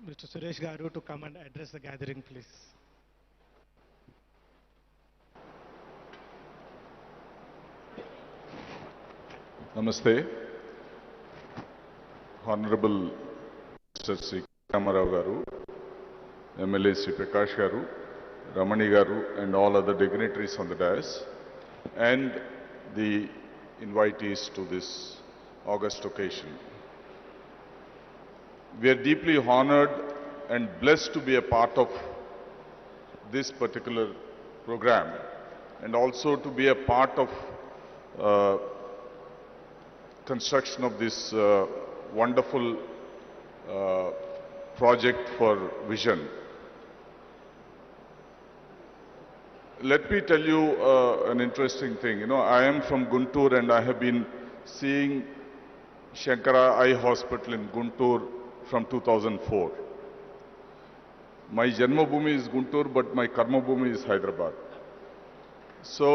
Mr. Suresh Garu to come and address the gathering, please. Namaste. Honorable Mr. Sri Ramarao Garu, MLA Sri Prakash Garu, Ramani Garu, and all other dignitaries on the dais, and the invitees to this august occasion. We are deeply honored and blessed to be a part of this particular program, and also to be a part of construction of this wonderful project for vision. Let me tell you an interesting thing. You know, I am from Guntur and I have been seeing Shankara Eye Hospital in Guntur from 2004. My Janma Bhumi is Guntur, but my Karma Bhumi is Hyderabad. So,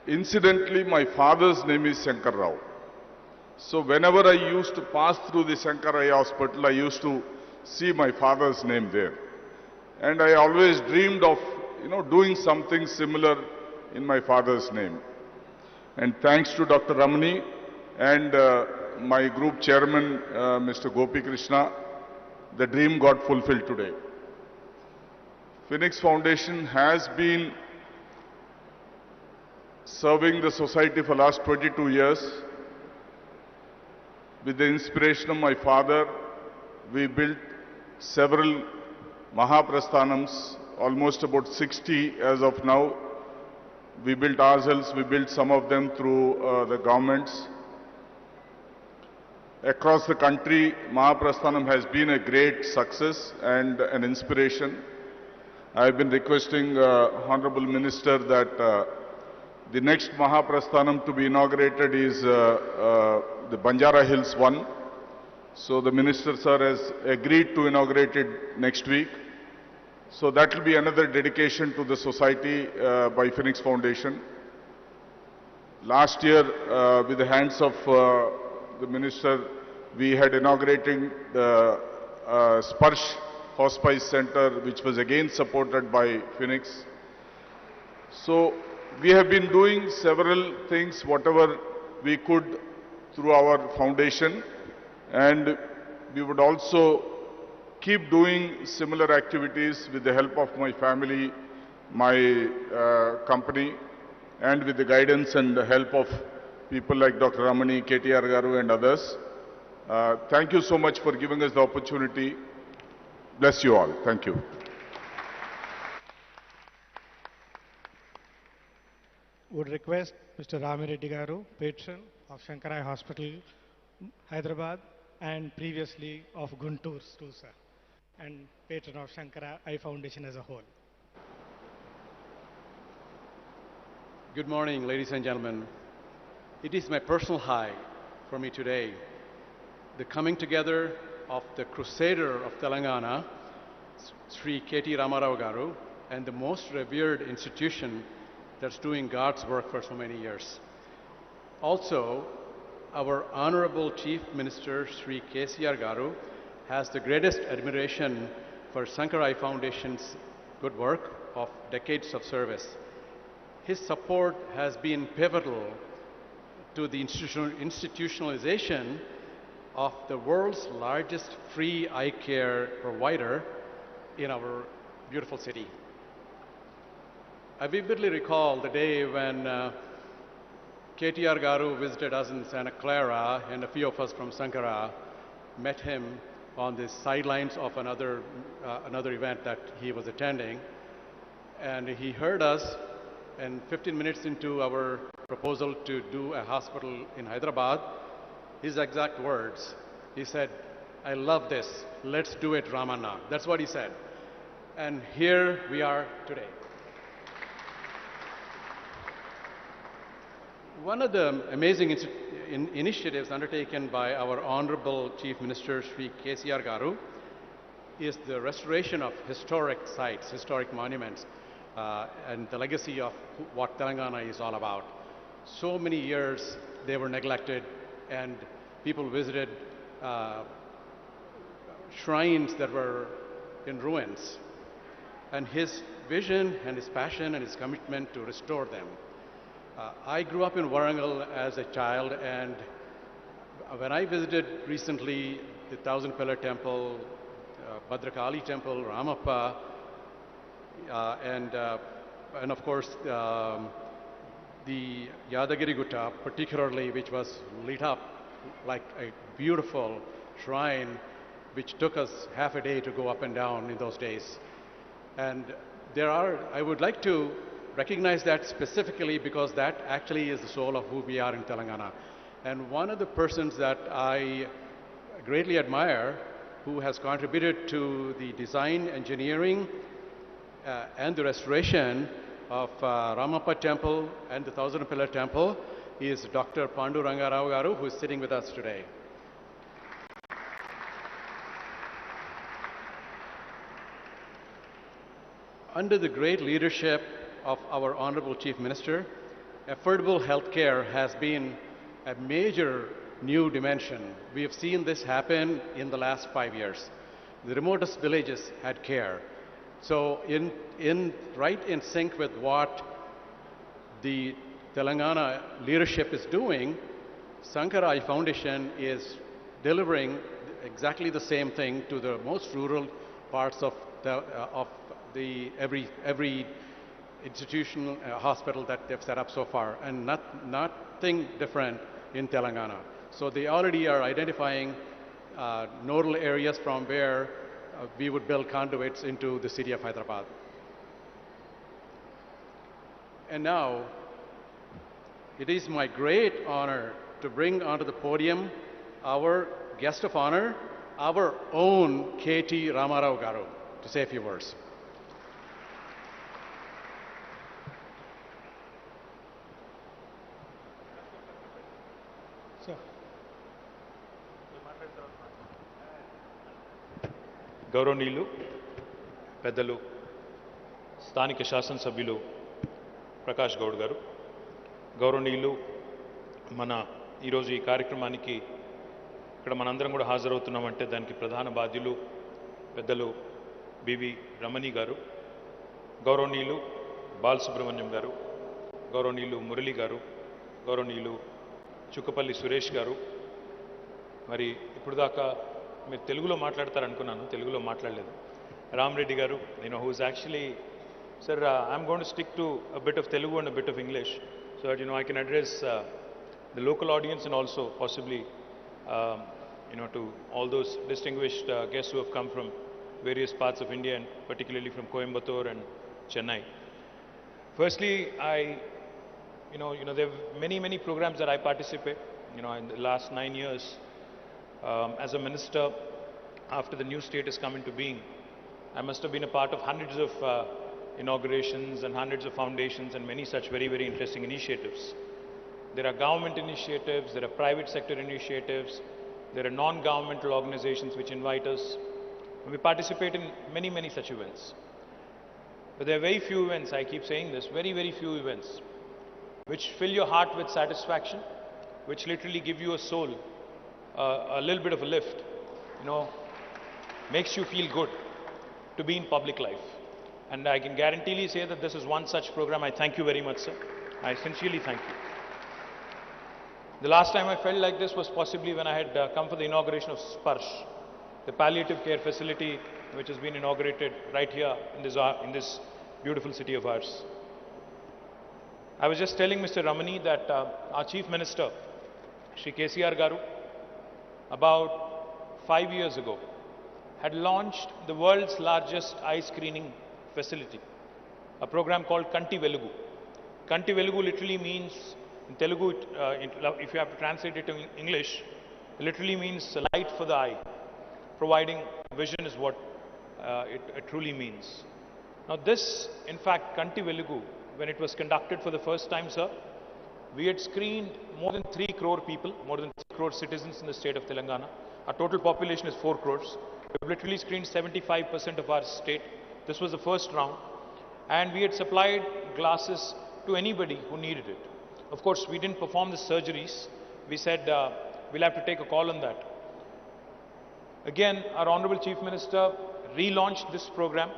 incidentally, my father's name is Shankar Rao. So, whenever I used to pass through the Shankar Eye Hospital, I used to see my father's name there. And I always dreamed of, doing something similar in my father's name. And thanks to Dr. Ramani and my group chairman, Mr. Gopi Krishna, the dream got fulfilled today. Phoenix Foundation has been serving the society for the last 22 years. With the inspiration of my father, we built several Mahaprasthanams, almost about 60 as of now. We built ourselves, we built some of them through the governments. Across the country, Mahaprasthanam has been a great success and an inspiration. I have been requesting Honorable Minister that the next Mahaprasthanam to be inaugurated is the Banjara Hills one. So the Minister sir has agreed to inaugurate it next week. So that will be another dedication to the society by Phoenix Foundation. Last year, with the hands of the Minister, we had inaugurated the Sparsh Hospice Center, which was again supported by Phoenix. So we have been doing several things, whatever we could through our foundation, and we would also keep doing similar activities with the help of my family, my company, and with the guidance and the help of people like Dr. Ramani, KTR Garu, and others. Thank you so much for giving us the opportunity. Bless you all. Thank you. Would request Mr. Ramireddy Garu, patron of Shankara Eye Hospital, Hyderabad, and previously of Guntur too, sir, and patron of Shankara Eye Foundation as a whole. Good morning, ladies and gentlemen. It is my personal high for me today the coming together of the crusader of Telangana, Sri K.T. Ramarao Garu, and the most revered institution that's doing God's work for so many years. Also, our Honorable Chief Minister Sri K.C.R. Garu has the greatest admiration for Sankara Eye Foundation's good work of decades of service. His support has been pivotal to the institutionalization of the world's largest free eye care provider in our beautiful city. I vividly recall the day when KTR Garu visited us in Santa Clara, and a few of us from Sankara met him on the sidelines of another event that he was attending. And he heard us, and 15 minutes into our proposal to do a hospital in Hyderabad, his exact words, he said, "I love this, let's do it, Ramanna." That's what he said. And here we are today. One of the amazing initiatives undertaken by our Honorable Chief Minister Sri K.C.R. Garu is the restoration of historic sites, historic monuments, and the legacy of what Telangana is all about. So many years they were neglected, and people visited shrines that were in ruins. And his vision and his passion and his commitment to restore them. I grew up in Warangal as a child, and when I visited recently the Thousand Pillar Temple, Bhadrakali Temple, Ramappa, and of course the Yadagiri Gutta, particularly, which was lit up like a beautiful shrine, which took us half a day to go up and down in those days. And I would like to recognize that specifically because that actually is the soul of who we are in Telangana. And one of the persons that I greatly admire, who has contributed to the design, engineering, and the restoration of Ramappa Temple and the Thousand Pillar Temple, is Dr. Pandu Rangarao Garu, who is sitting with us today. Under the great leadership of our Honorable Chief Minister, affordable health care has been a major new dimension. We have seen this happen in the last 5 years. The remotest villages had care. So right in sync with what the Telangana leadership is doing, Sankara Eye Foundation is delivering exactly the same thing to the most rural parts of every institutional hospital that they've set up so far, and nothing different in Telangana. So they already are identifying nodal areas from where we would build conduits into the city of Hyderabad. And now, it is my great honor to bring onto the podium our guest of honor, our own K.T. Ramarao Garu, to say a few words. గౌరవనీయులు పెద్దలు స్థానిక శాసనసభ్యులు ప్రకాష్ గౌడ్ గారు, గౌరవనీయులు మన ఈరోజు ఈ కార్యక్రమానికి ఇక్కడ మనందరం కూడా హాజరవుతున్నామంటే దానికి ప్రధాన బాధ్యులు పెద్దలు బివి రమణి గారు, గౌరవనీయులు బాలసుబ్రహ్మణ్యం గారు, గౌరవనీయులు మురళి గారు, గౌరవనీయులు చుక్కపల్లి సురేష్ గారు. మరి ఇప్పుడు దాకా మీరు తెలుగులో మాట్లాడతారనుకున్నాను, తెలుగులో మాట్లాడలేదు. రామరెడ్డి గారు, who's actually, sir, I'm going to stick to a bit of Telugu and a bit of English so that I can address the local audience and also possibly to all those distinguished guests who have come from various parts of India and particularly from Coimbatore and Chennai. Firstly, there are many programs that I participate. In the last 9 years, as a minister, after the new state has come into being, I must have been a part of hundreds of inaugurations and hundreds of foundations and many such very, very interesting initiatives. There are government initiatives, there are private sector initiatives, There are non-governmental organizations which invite us. We participate in many, many such events. But there are very few events, I keep saying this, very, very few events, which fill your heart with satisfaction, which literally give you a soul, a little bit of a lift, makes you feel good to be in public life. And I can guaranteely say that this is one such program. I thank you very much, sir. I sincerely thank you. The last time I felt like this was possibly when I had come for the inauguration of Sparsh, the palliative care facility which has been inaugurated right here in this beautiful city of ours. I was just telling Mr. Ramani that our Chief Minister, Shri KCR Garu, about 5 years ago, had launched the world's largest eye screening facility, a program called Kanti Velugu. Kanti Velugu literally means, in Telugu, if you have to translate it to English, it literally means light for the eye. Providing vision is what it truly means. Now this, in fact, Kanti Velugu, when it was conducted for the first time, sir, we had screened more than 3 crore people, more than 3 crore citizens in the state of Telangana. Our total population is 4 crores. We've literally screened 75% of our state. This was the first round. And we had supplied glasses to anybody who needed it. Of course, we didn't perform the surgeries. We said we'll have to take a call on that. Again, our Honorable Chief Minister relaunched this program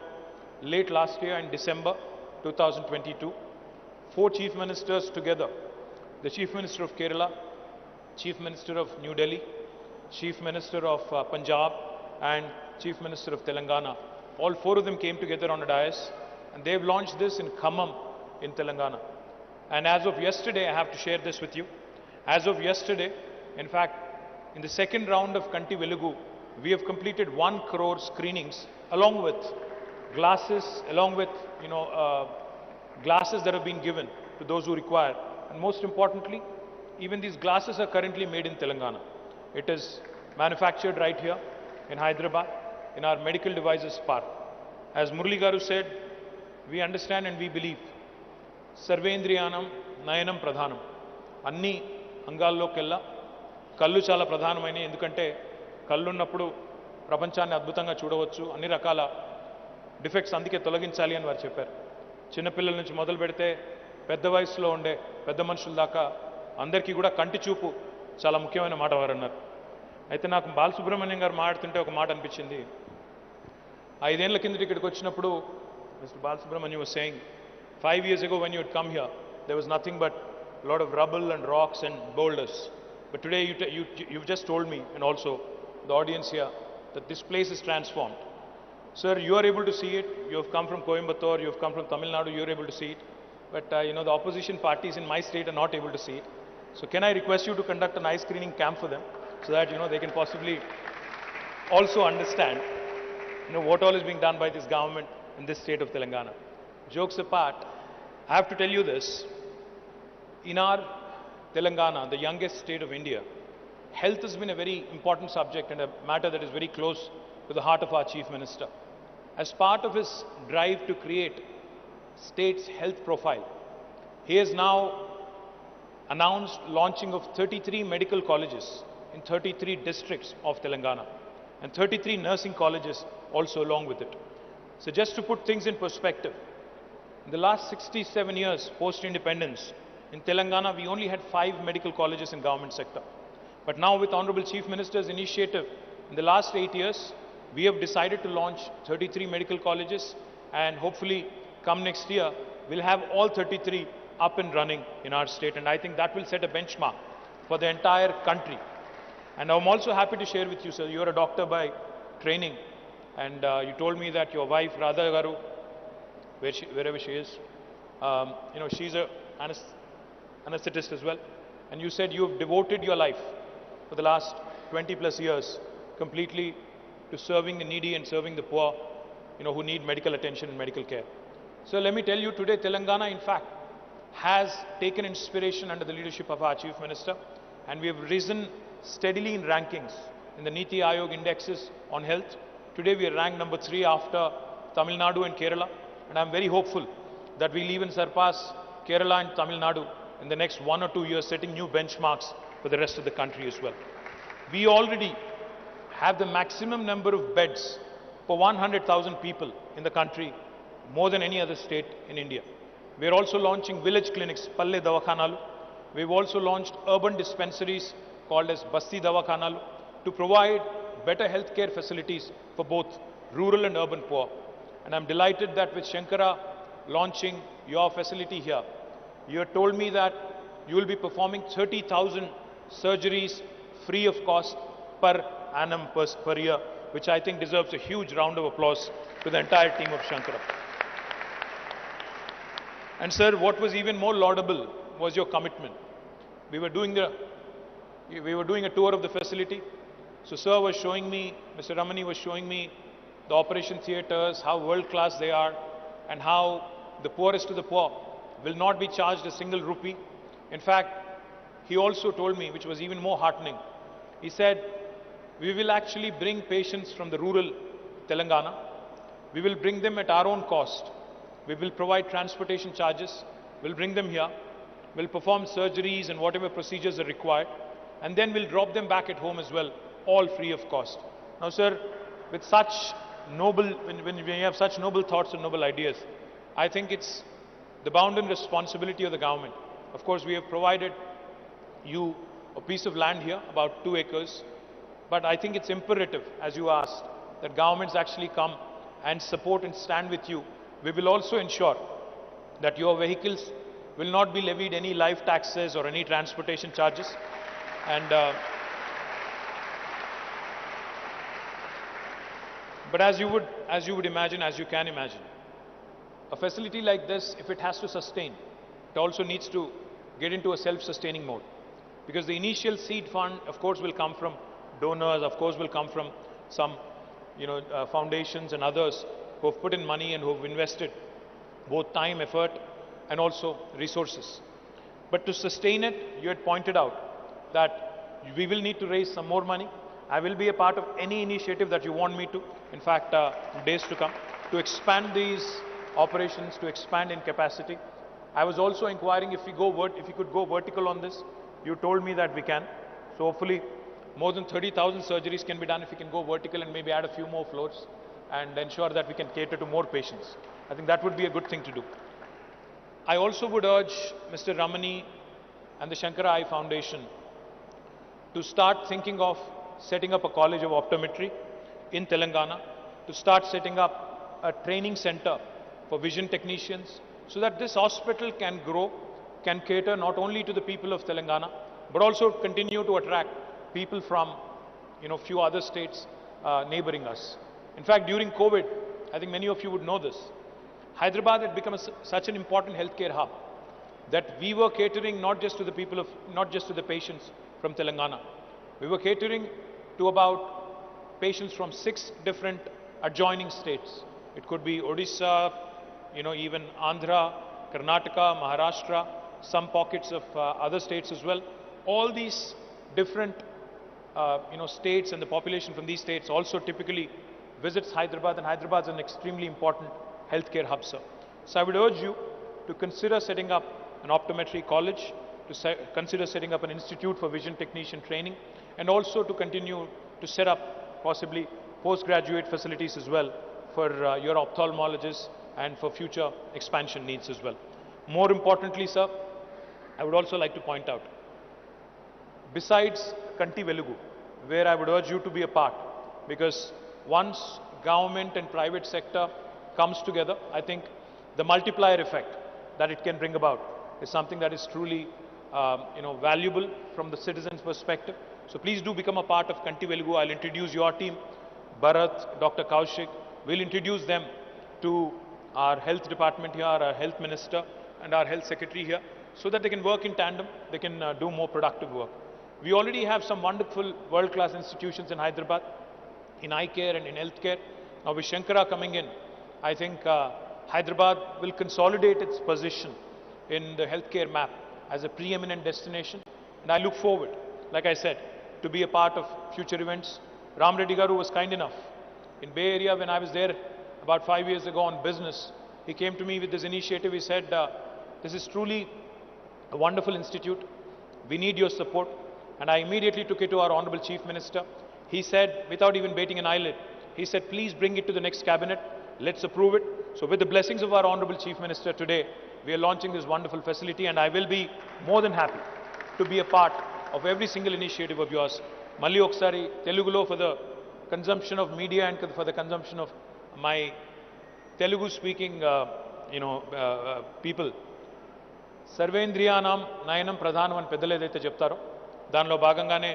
late last year in December 2022. 4 Chief Ministers together. The Chief Minister of Kerala, Chief Minister of New Delhi, Chief Minister of Punjab and Chief Minister of Telangana. All 4 of them came together on a dais and they've launched this in Khammam in Telangana. And as of yesterday, I have to share this with you. As of yesterday, in fact, in the second round of Kanti Velugu, we have completed 1 crore screenings along with glasses, glasses that have been given to those who require. And most importantly, even these glasses are currently made in Telangana. It is manufactured right here in Hyderabad, in our medical devices park. As Murli Garu said, we understand and we believe, Sarvendriyanam Nayanam Pradhanam. Anni అంగాల్లోకెల్లా కళ్ళు చాలా ప్రధానమైనవి. ఎందుకంటే కళ్ళు ఉన్నప్పుడు ప్రపంచాన్ని అద్భుతంగా చూడవచ్చు. అన్ని రకాల డిఫెక్ట్స్ అందుకే తొలగించాలి అని వారు చెప్పారు. చిన్నపిల్లల నుంచి మొదలు పెడితే పెద్ద వయసులో ఉండే పెద్ద మనుషుల దాకా అందరికీ కూడా కంటి చూపు చాలా ముఖ్యమైన మాట వారు అన్నారు. అయితే నాకు బాలసుబ్రహ్మణ్యం గారు మాట్లాడుతుంటే ఒక మాట అనిపించింది. 5 ఏళ్ల కిందట ఇక్కడికి వచ్చినప్పుడు mister Balasubrahmanyam was saying 5 years ago when you had come here there was nothing but a lot of rubble and rocks and boulders, but today you've just told me and also the audience here that this place is transformed. Sir, you are able to see it. You have come from Coimbatore, you have come from Tamil Nadu, you are able to see it, but the opposition parties in my state are not able to see it. So can I request you to conduct an eye screening camp for them so that they can possibly also understand what all is being done by this government in this state of Telangana. Jokes apart, I have to tell you this. In our Telangana, the youngest state of India, health has been a very important subject and a matter that is very close to the heart of our Chief Minister. As part of his drive to create state's health profile, he has now announced launching of 33 medical colleges in 33 districts of Telangana and 33 nursing colleges also along with it. So just to put things in perspective, in the last 67 years post-independence, in Telangana we only had 5 medical colleges in government sector. But now with Honorable Chief Minister's initiative, in the last 8 years, we have decided to launch 33 medical colleges and hopefully come next year, we'll have all 33 up and running in our state. And I think that will set a benchmark for the entire country. And I'm also happy to share with you, sir, you're a doctor by training. And you told me that your wife, Radha Garu, wherever she is, she's an anesthetist as well. And you said you have devoted your life for the last 20 plus years completely to serving the needy and serving the poor, who need medical attention and medical care. So let me tell you today, Telangana, in fact, has taken inspiration under the leadership of our Chief Minister, and we have risen steadily in rankings in the Niti Aayog indexes on health. Today we are ranked number 3 after Tamil Nadu and Kerala, and I'm very hopeful that we'll even surpass Kerala and Tamil Nadu in the next 1 or 2 years, setting new benchmarks for the rest of the country as well. We already have the maximum number of beds for 100,000 people in the country, more than any other state in India. We are also launching village clinics, Palle Davakhanalu. We've also launched urban dispensaries called as Basti Davakhanalu to provide better healthcare facilities for both rural and urban poor. And I'm delighted that with Shankara launching your facility here, you have told me that you will be performing 30,000 surgeries free of cost per annum per year, which I think deserves a huge round of applause to the entire team of Shankara. And sir, what was even more laudable was your commitment. We were doing a tour of the facility. So sir was showing me, Mr. Ramani was showing me the operation theatres, how world class they are, and how the poorest of the poor will not be charged a single rupee. In fact, he also told me, which was even more heartening, he said, we will actually bring patients from the rural Telangana. We will bring them at our own cost. We will provide transportation charges. We'll bring them here. We'll perform surgeries and whatever procedures are required. And then we'll drop them back at home as well, all free of cost. Now, sir, with such noble, when you have such noble thoughts and noble ideas, I think it's the bounden responsibility of the government. Of course, we have provided you a piece of land here, about 2 acres. But I think it's imperative, as you asked, that governments actually come and support and stand with you. We will also ensure that your vehicles will not be levied any life taxes or any transportation charges. And but as you would imagine, as you can imagine, a facility like this, if it has to sustain, it also needs to get into a self-sustaining mode. Because the initial seed fund, of course, will come from donors, of course, will come from some, foundations and others who have put in money and who have invested both time, effort, and also resources. But to sustain it, you had pointed out that we will need to raise some more money. I will be a part of any initiative that you want me to, in fact, days to come, to expand these operations, to expand in capacity. I was also inquiring if we could go vertical on this. You told me that we can. So hopefully, more than 30,000 surgeries can be done if we can go vertical and maybe add a few more floors and ensure that we can cater to more patients. I think that would be a good thing to do. I also would urge Mr. Ramani and the Shankara Eye Foundation to start thinking of setting up a college of optometry in Telangana, to start setting up a training center for vision technicians so that this hospital can grow, can cater not only to the people of Telangana, but also continue to attract people from, few other states neighboring us. In fact, during COVID, I think many of you would know this, Hyderabad had become such an important healthcare hub that we were catering not just to the patients from Telangana. We were catering to about patients from 6 different adjoining states. It could be Odisha, even Andhra, Karnataka, Maharashtra, some pockets of other states as well. All these different states and the population from these states also typically visits Hyderabad, and Hyderabad is an extremely important healthcare hub, sir. So I would urge you to consider setting up an optometry college, to consider setting up an institute for vision technician training, and also to continue to set up possibly postgraduate facilities as well for your ophthalmologists and for future expansion needs as well. More importantly, sir, I would also like to point out, besides Kanti Velugu, where I would urge you to be a part, because once government and private sector comes together, I think the multiplier effect that it can bring about is something that is truly valuable from the citizen's perspective. So please do become a part of Kanti Velugu. I'll introduce your team, Bharat, Dr. Kaushik. We'll introduce them to our health department here, our health minister and our health secretary here, so that they can work in tandem, they can do more productive work. We already have some wonderful world-class institutions in Hyderabad, in eye care and in healthcare. Now with Shankara coming in, I think Hyderabad will consolidate its position in the healthcare map as a preeminent destination. And I look forward, like I said, to be a part of future events. Ram Reddy Garu was kind enough. In Bay Area, when I was there about 5 years ago on business, he came to me with this initiative. He said, this is truly a wonderful institute. We need your support. and I immediately took it to our Honorable Chief Minister. He said, without even bating an eyelid, he said, please bring it to the next cabinet, let's approve it. So with the blessings of our Honorable Chief Minister today, we are launching this wonderful facility, and I will be more than happy to be a part of every single initiative of yours. Malli oksari Telugulo for the consumption of media and for the consumption of my Telugu speaking people. సర్వేంద్రియానాం నయనం ప్రధానం అని పెద్దలు ఏదైతే చెప్తారో దానిలో భాగంగానే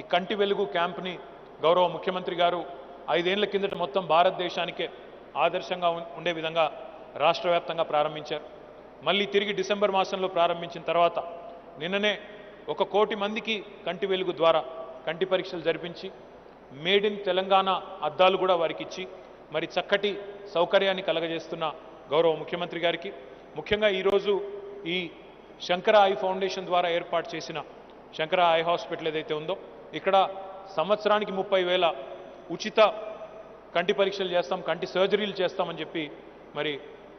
ఈ కంటి వెలుగు క్యాంప్ని గౌరవ ముఖ్యమంత్రి గారు 5 ఏళ్ల కిందట మొత్తం భారతదేశానికే ఆదర్శంగా ఉండే విధంగా రాష్ట్ర వ్యాప్తంగా ప్రారంభించారు. మళ్ళీ తిరిగి డిసెంబర్ మాసంలో ప్రారంభించిన తర్వాత నిన్ననే 1 కోటి మందికి కంటి వెలుగు ద్వారా కంటి పరీక్షలు జరిపించి మేడ్ ఇన్ తెలంగాణ అద్దాలు కూడా వారికి ఇచ్చి మరి చక్కటి సౌకర్యాన్ని కలగజేస్తున్న గౌరవ ముఖ్యమంత్రి గారికి, ముఖ్యంగా ఈరోజు ఈ శంకర ఐ ఫౌండేషన్ ద్వారా ఏర్పాటు చేసిన శంకర ఐ హాస్పిటల్ ఏదైతే ఉందో ఇక్కడ సంవత్సరానికి 30,000 ఉచిత కంటి పరీక్షలు చేస్తాం, కంటి సర్జరీలు చేస్తామని చెప్పి మరి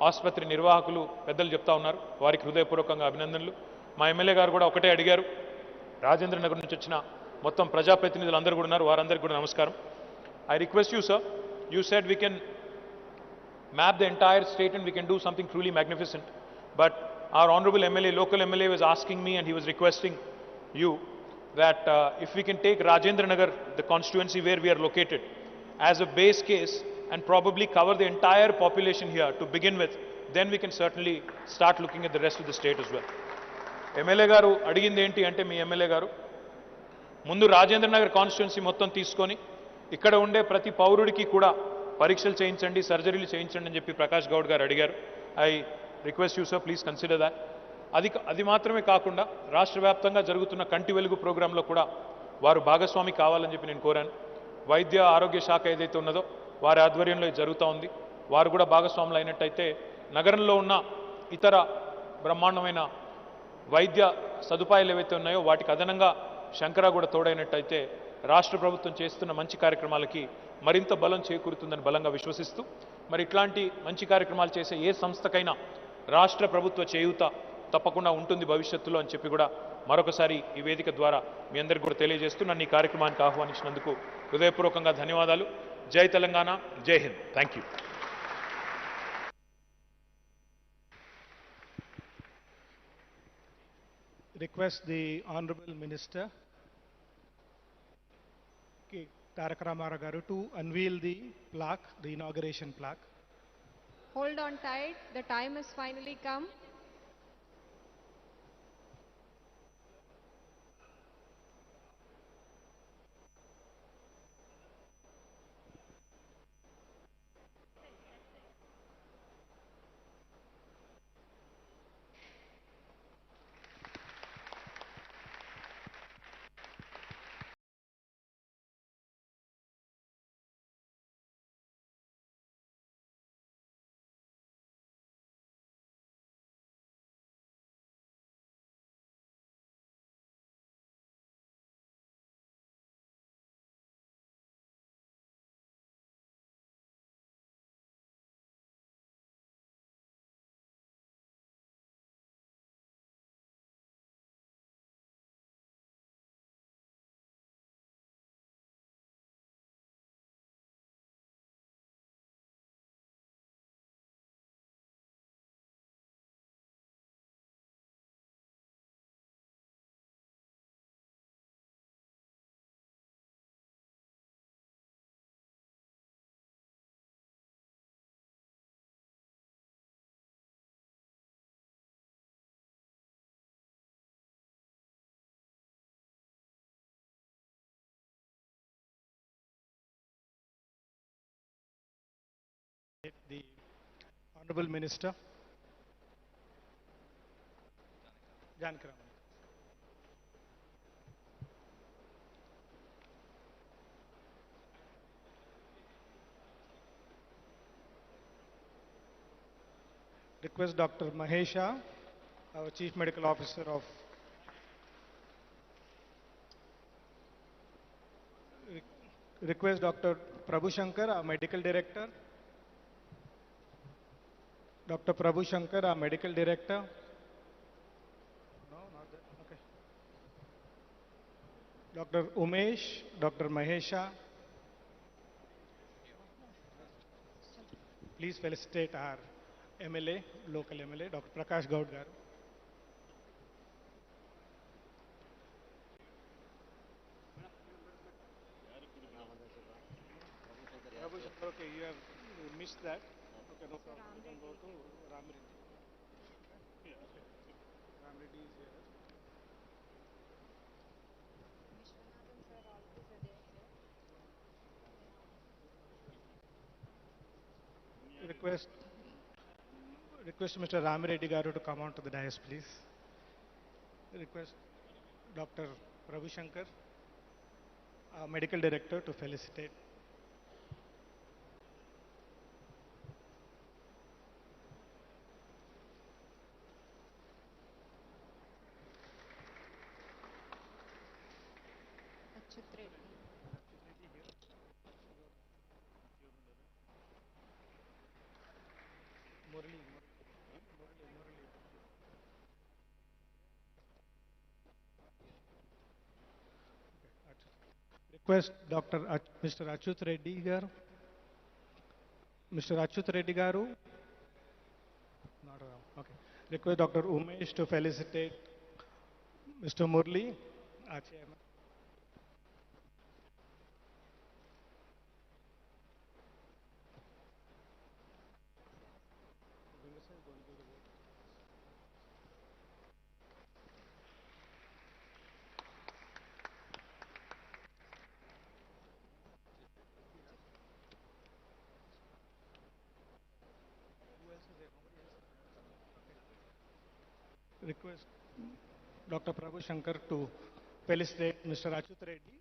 ఆసుపత్రి నిర్వాహకులు పెద్దలు చెప్తా ఉన్నారు. వారికి హృదయపూర్వకంగా అభినందనలు. మా ఎమ్మెల్యే గారు కూడా ఒకటే అడిగారు, రాజేంద్ర నగర్ నుంచి వచ్చిన మొత్తం ప్రజాప్రతినిధులు అందరూ కూడా ఉన్నారు, వారందరికీ కూడా నమస్కారం. I request you sir, you said we can map the entire state and we can do something truly magnificent. But our honorable MLA, local MLA was asking me and he was requesting you that if we can take Rajendra Nagar, the constituency where we are located, as a base case and probably cover the entire population here to begin with, then we can certainly start looking at the rest of the state as well. MLA garu అడిగింది ఏంటి అంటే మీ MLA గారు ముందు Rajendra Nagar constituency మొత్తం తీసుకొని ఇక్కడ ఉండే ప్రతి పౌరుడికి కూడా పరీక్షలు చేయించండి, సర్జరీలు చేయించండి అని చెప్పి ప్రకాష్ గౌడ్ గారు అడిగారు. I request you sir, please consider that. అది మాత్రమే కాకుండా రాష్ట్ర వ్యాప్తంగా జరుగుతున్న కంటి వెలుగు ప్రోగ్రాంలో కూడా వారు భాగస్వామి కావాలని చెప్పి నేను కోరాను. వైద్య ఆరోగ్య శాఖ ఏదైతే ఉన్నదో వారి ఆధ్వర్యంలో ఇది జరుగుతూ ఉంది. వారు కూడా భాగస్వాములు అయినట్టయితే నగరంలో ఉన్న ఇతర బ్రహ్మాండమైన వైద్య సదుపాయాలు ఏవైతే ఉన్నాయో వాటికి అదనంగా శంకర కూడా తోడైనట్టయితే రాష్ట్ర ప్రభుత్వం చేస్తున్న మంచి కార్యక్రమాలకి మరింత బలం చేకూరుతుందని బలంగా విశ్వసిస్తూ మరి ఇట్లాంటి మంచి కార్యక్రమాలు చేసే ఏ సంస్థకైనా రాష్ట్ర ప్రభుత్వ చేయూత తప్పకుండా ఉంటుంది భవిష్యత్తులో అని చెప్పి కూడా మరొకసారి ఈ వేదిక ద్వారా మీ అందరికీ కూడా తెలియజేస్తూ నన్ను ఈ కార్యక్రమానికి ఆహ్వానించినందుకు హృదయపూర్వకంగా ధన్యవాదాలు. జై తెలంగాణ, జై Hind. Thank you. Request the Honorable Minister Tarak Ramarao garu to unveil the plaque, the inauguration plaque. Hold on tight, the time has finally come. The Honorable Minister Janaki Raman. Request Dr. Mahesha, our Chief Medical Officer of Request Dr. Prabhu Shankar, our Medical Director. Dr. Prabhu Shankar, our Medical Director. No, not that. Okay. Dr. Umesh, Dr. Mahesha. Please felicitate our MLA, local MLA, Dr. Prakash Gaud garu. Okay, you have missed that. Okay, no problem. You can go to Ram Reddy. Yeah, okay. Ram Reddy is here. Request Mr. Ram Reddy garu to come on to the dais, please. Request Dr. Prabhu Shankar, Medical Director, to felicitate. Request Mr. Achut Reddy garu. Mr. Achut Reddy garu. Not around. Okay. Request Dr. Umesh to felicitate Mr. Murli. Chairman. Request Dr. Prabhu Shankar to felicitate Mr. Achut Reddy.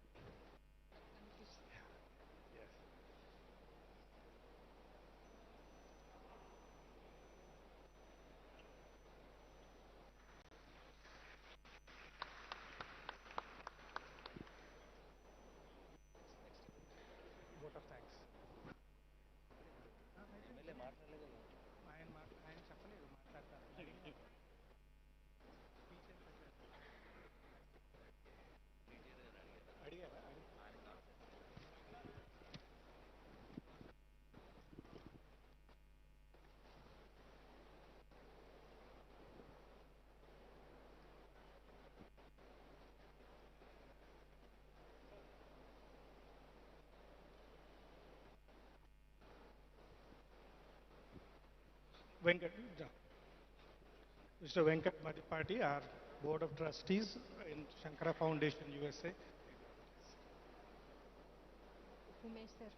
Vote of thanks. ఆయన చెప్పలేదు మాట్లాడతారు అడిగారా Mr. Venkat Madhipati, our Board of Trustees in Shankara Foundation, USA. Umesh sir.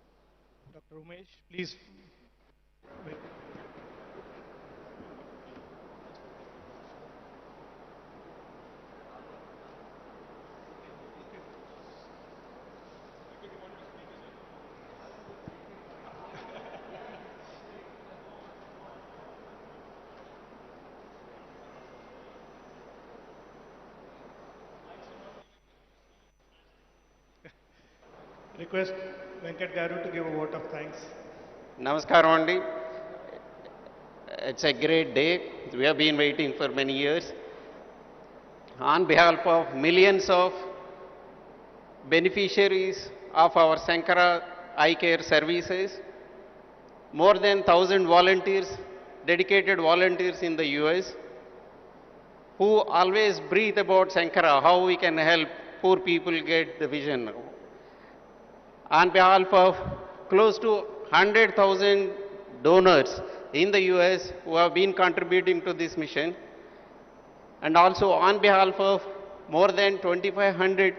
Dr. Umesh, please. Request Venkat Garu to give a vote of thanks. Namaskaram Andi. It's a great day. We have been waiting for many years. On behalf of millions of beneficiaries of our Sankara Eye Care services, more than 1,000 volunteers, dedicated volunteers in the US, who always breathe about Sankara, how we can help poor people get the vision. On behalf of close to 100,000 donors in the US who have been contributing to this mission, and also on behalf of more than 2,500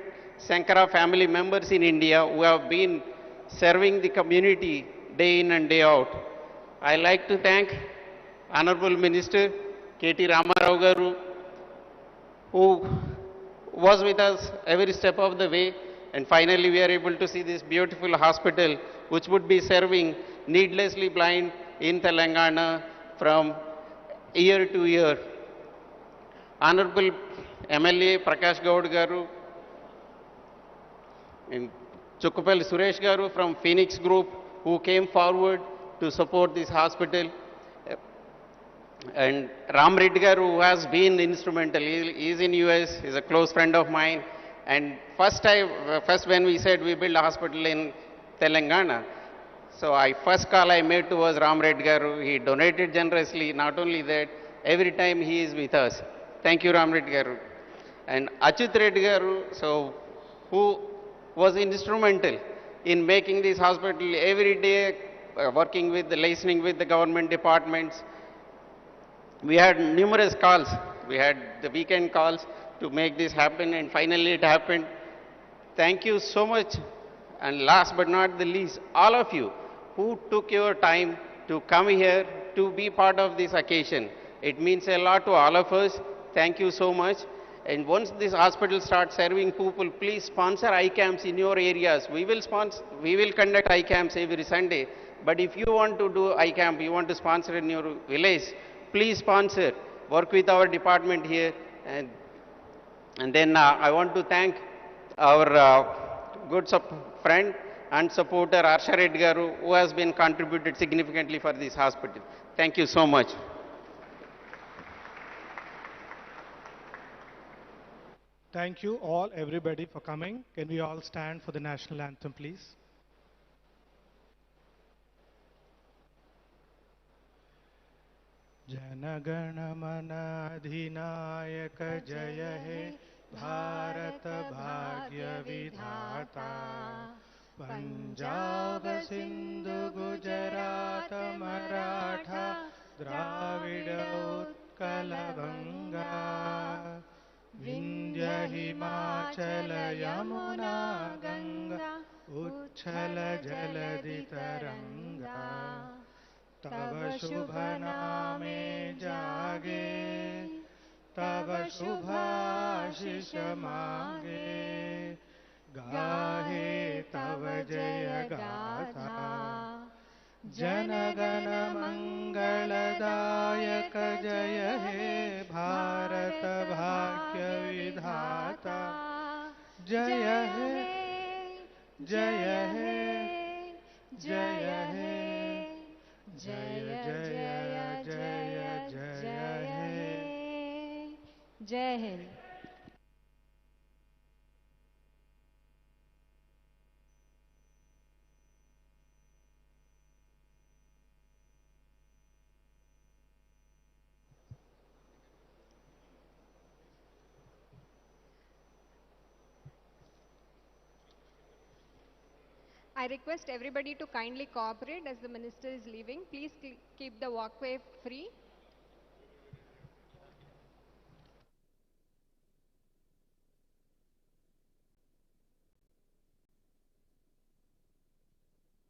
Sankara family members in India who have been serving the community day in and day out. I like to thank Honorable Minister K.T. Ramarao Garu, who was with us every step of the way, and finally we are able to see this beautiful hospital which would be serving needlessly blind in Telangana from year to year. Honorable MLA Prakash Gaud Garu and Chukkupalli Suresh Garu from Phoenix Group, who came forward to support this hospital, and Ram Reddy Garu, who has been instrumental. He is in US, he is a close friend of mine, And first when we said we build a hospital in Telangana, so first call I made to was Ram Reddy Garu. He donated generously. Not only that, every time he is with us. Thank you, Ram Reddy Garu. And Achyut Reddy Garu, so who was instrumental in making this hospital every day, working with, listening with the government departments. We had numerous calls. We had the weekend calls to make this happen, and finally it happened. Thank you so much. And last but not the least, all of you who took your time to come here to be part of this occasion. It means a lot to all of us. Thank you so much. And once this hospital starts serving people, please sponsor eye camps in your areas. We will conduct eye camps every Sunday. But if you want to do eye camp, you want to sponsor in your village, please sponsor. Work with our department here. And then I want to thank our good friend and supporter Arsha Reddy Garu, who has been contributed significantly for this hospital. Thank you so much. Thank you all, everybody, for coming. Can we all stand for the national anthem, please? जनगण मन अधिनायक जय हे भारत भाग्य विधाता पंजाब सिंधु गुजरात मराठा द्राविड उत्कल गंगा विंध्य हिमाचल यमुना गंगा उच्छल जलधि तरंगा तब शुभ नामे जागे तब शुभ आशीष मांगे गाहे तब जय गाथा जनगण मंगलदायक जय हे भारत भाग्य विधाता जय हे जय हे जय हे जय जय जय जय हे जय Hind. I request everybody to kindly cooperate as the minister is leaving. Please keep the walkway free.